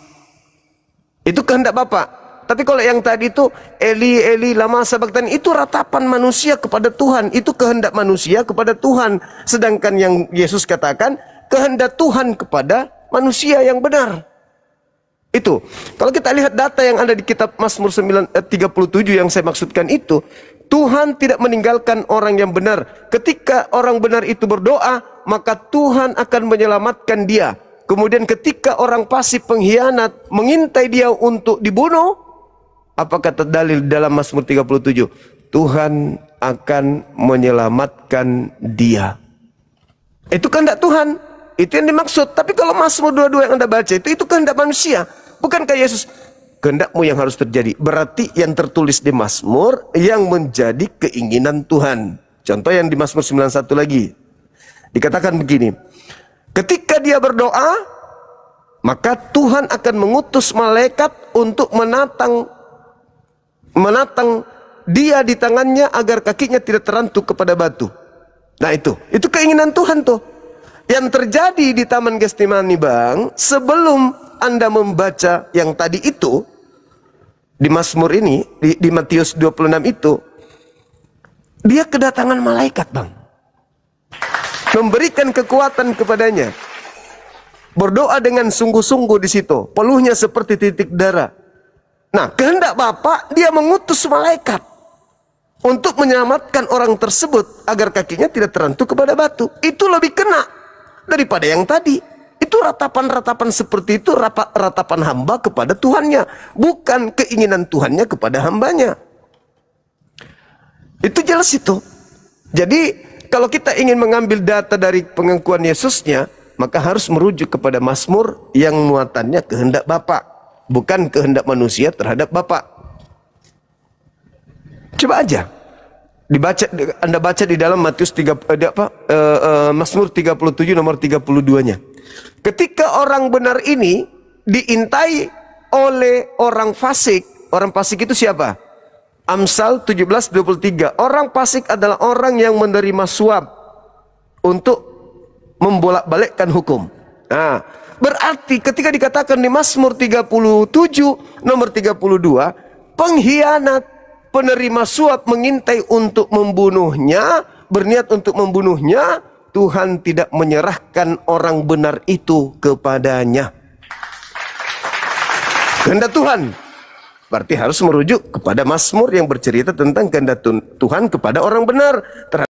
Itu kehendak Bapa. Tapi kalau yang tadi itu Eli, Eli, lama sabachthani, itu ratapan manusia kepada Tuhan. Itu kehendak manusia kepada Tuhan. Sedangkan yang Yesus katakan kehendak Tuhan kepada manusia yang benar. Itu. Kalau kita lihat data yang ada di kitab Mazmur 37 yang saya maksudkan itu, Tuhan tidak meninggalkan orang yang benar. Ketika orang benar itu berdoa, maka Tuhan akan menyelamatkan dia. Kemudian ketika orang fasik pengkhianat mengintai dia untuk dibunuh, apa kata dalil dalam Mazmur 37? Tuhan akan menyelamatkan dia. Itu kehendak Tuhan. Itu yang dimaksud. Tapi kalau Mazmur 22 yang Anda baca itu kehendak manusia. Bukankah Yesus? Kehendakmu yang harus terjadi. Berarti yang tertulis di Mazmur yang menjadi keinginan Tuhan. Contoh yang di Mazmur 91 lagi. Dikatakan begini. Ketika dia berdoa, maka Tuhan akan mengutus malaikat untuk menatang dia di tangannya agar kakinya tidak terantuk kepada batu. Nah itu keinginan Tuhan tuh. Yang terjadi di Taman Getsemani Bang, sebelum Anda membaca yang tadi itu, di Mazmur ini, di Matius 26 itu, dia kedatangan malaikat, Bang. Memberikan kekuatan kepadanya. Berdoa dengan sungguh-sungguh di situ. Peluhnya seperti titik darah. Nah, kehendak Bapa, dia mengutus malaikat untuk menyelamatkan orang tersebut agar kakinya tidak terantuk kepada batu. Itu lebih kena daripada yang tadi. Itu ratapan-ratapan seperti itu, ratapan hamba kepada Tuhannya, bukan keinginan Tuhannya kepada hambanya. Itu jelas itu. Jadi kalau kita ingin mengambil data dari pengakuan Yesusnya, maka harus merujuk kepada Mazmur yang muatannya kehendak Bapa, bukan kehendak manusia terhadap Bapa. Coba aja dibaca, Anda baca di dalam Matius Mazmur 37 nomor 32-nya. Ketika orang benar ini diintai oleh orang fasik itu siapa? Amsal 17:23. Orang fasik adalah orang yang menerima suap untuk membolak-balikkan hukum. Nah, berarti ketika dikatakan di Mazmur 37 nomor 32, pengkhianat, penerima suap mengintai untuk membunuhnya, berniat untuk membunuhnya, Tuhan tidak menyerahkan orang benar itu kepadanya. Kehendak Tuhan berarti harus merujuk kepada Mazmur yang bercerita tentang kehendak Tuhan kepada orang benar.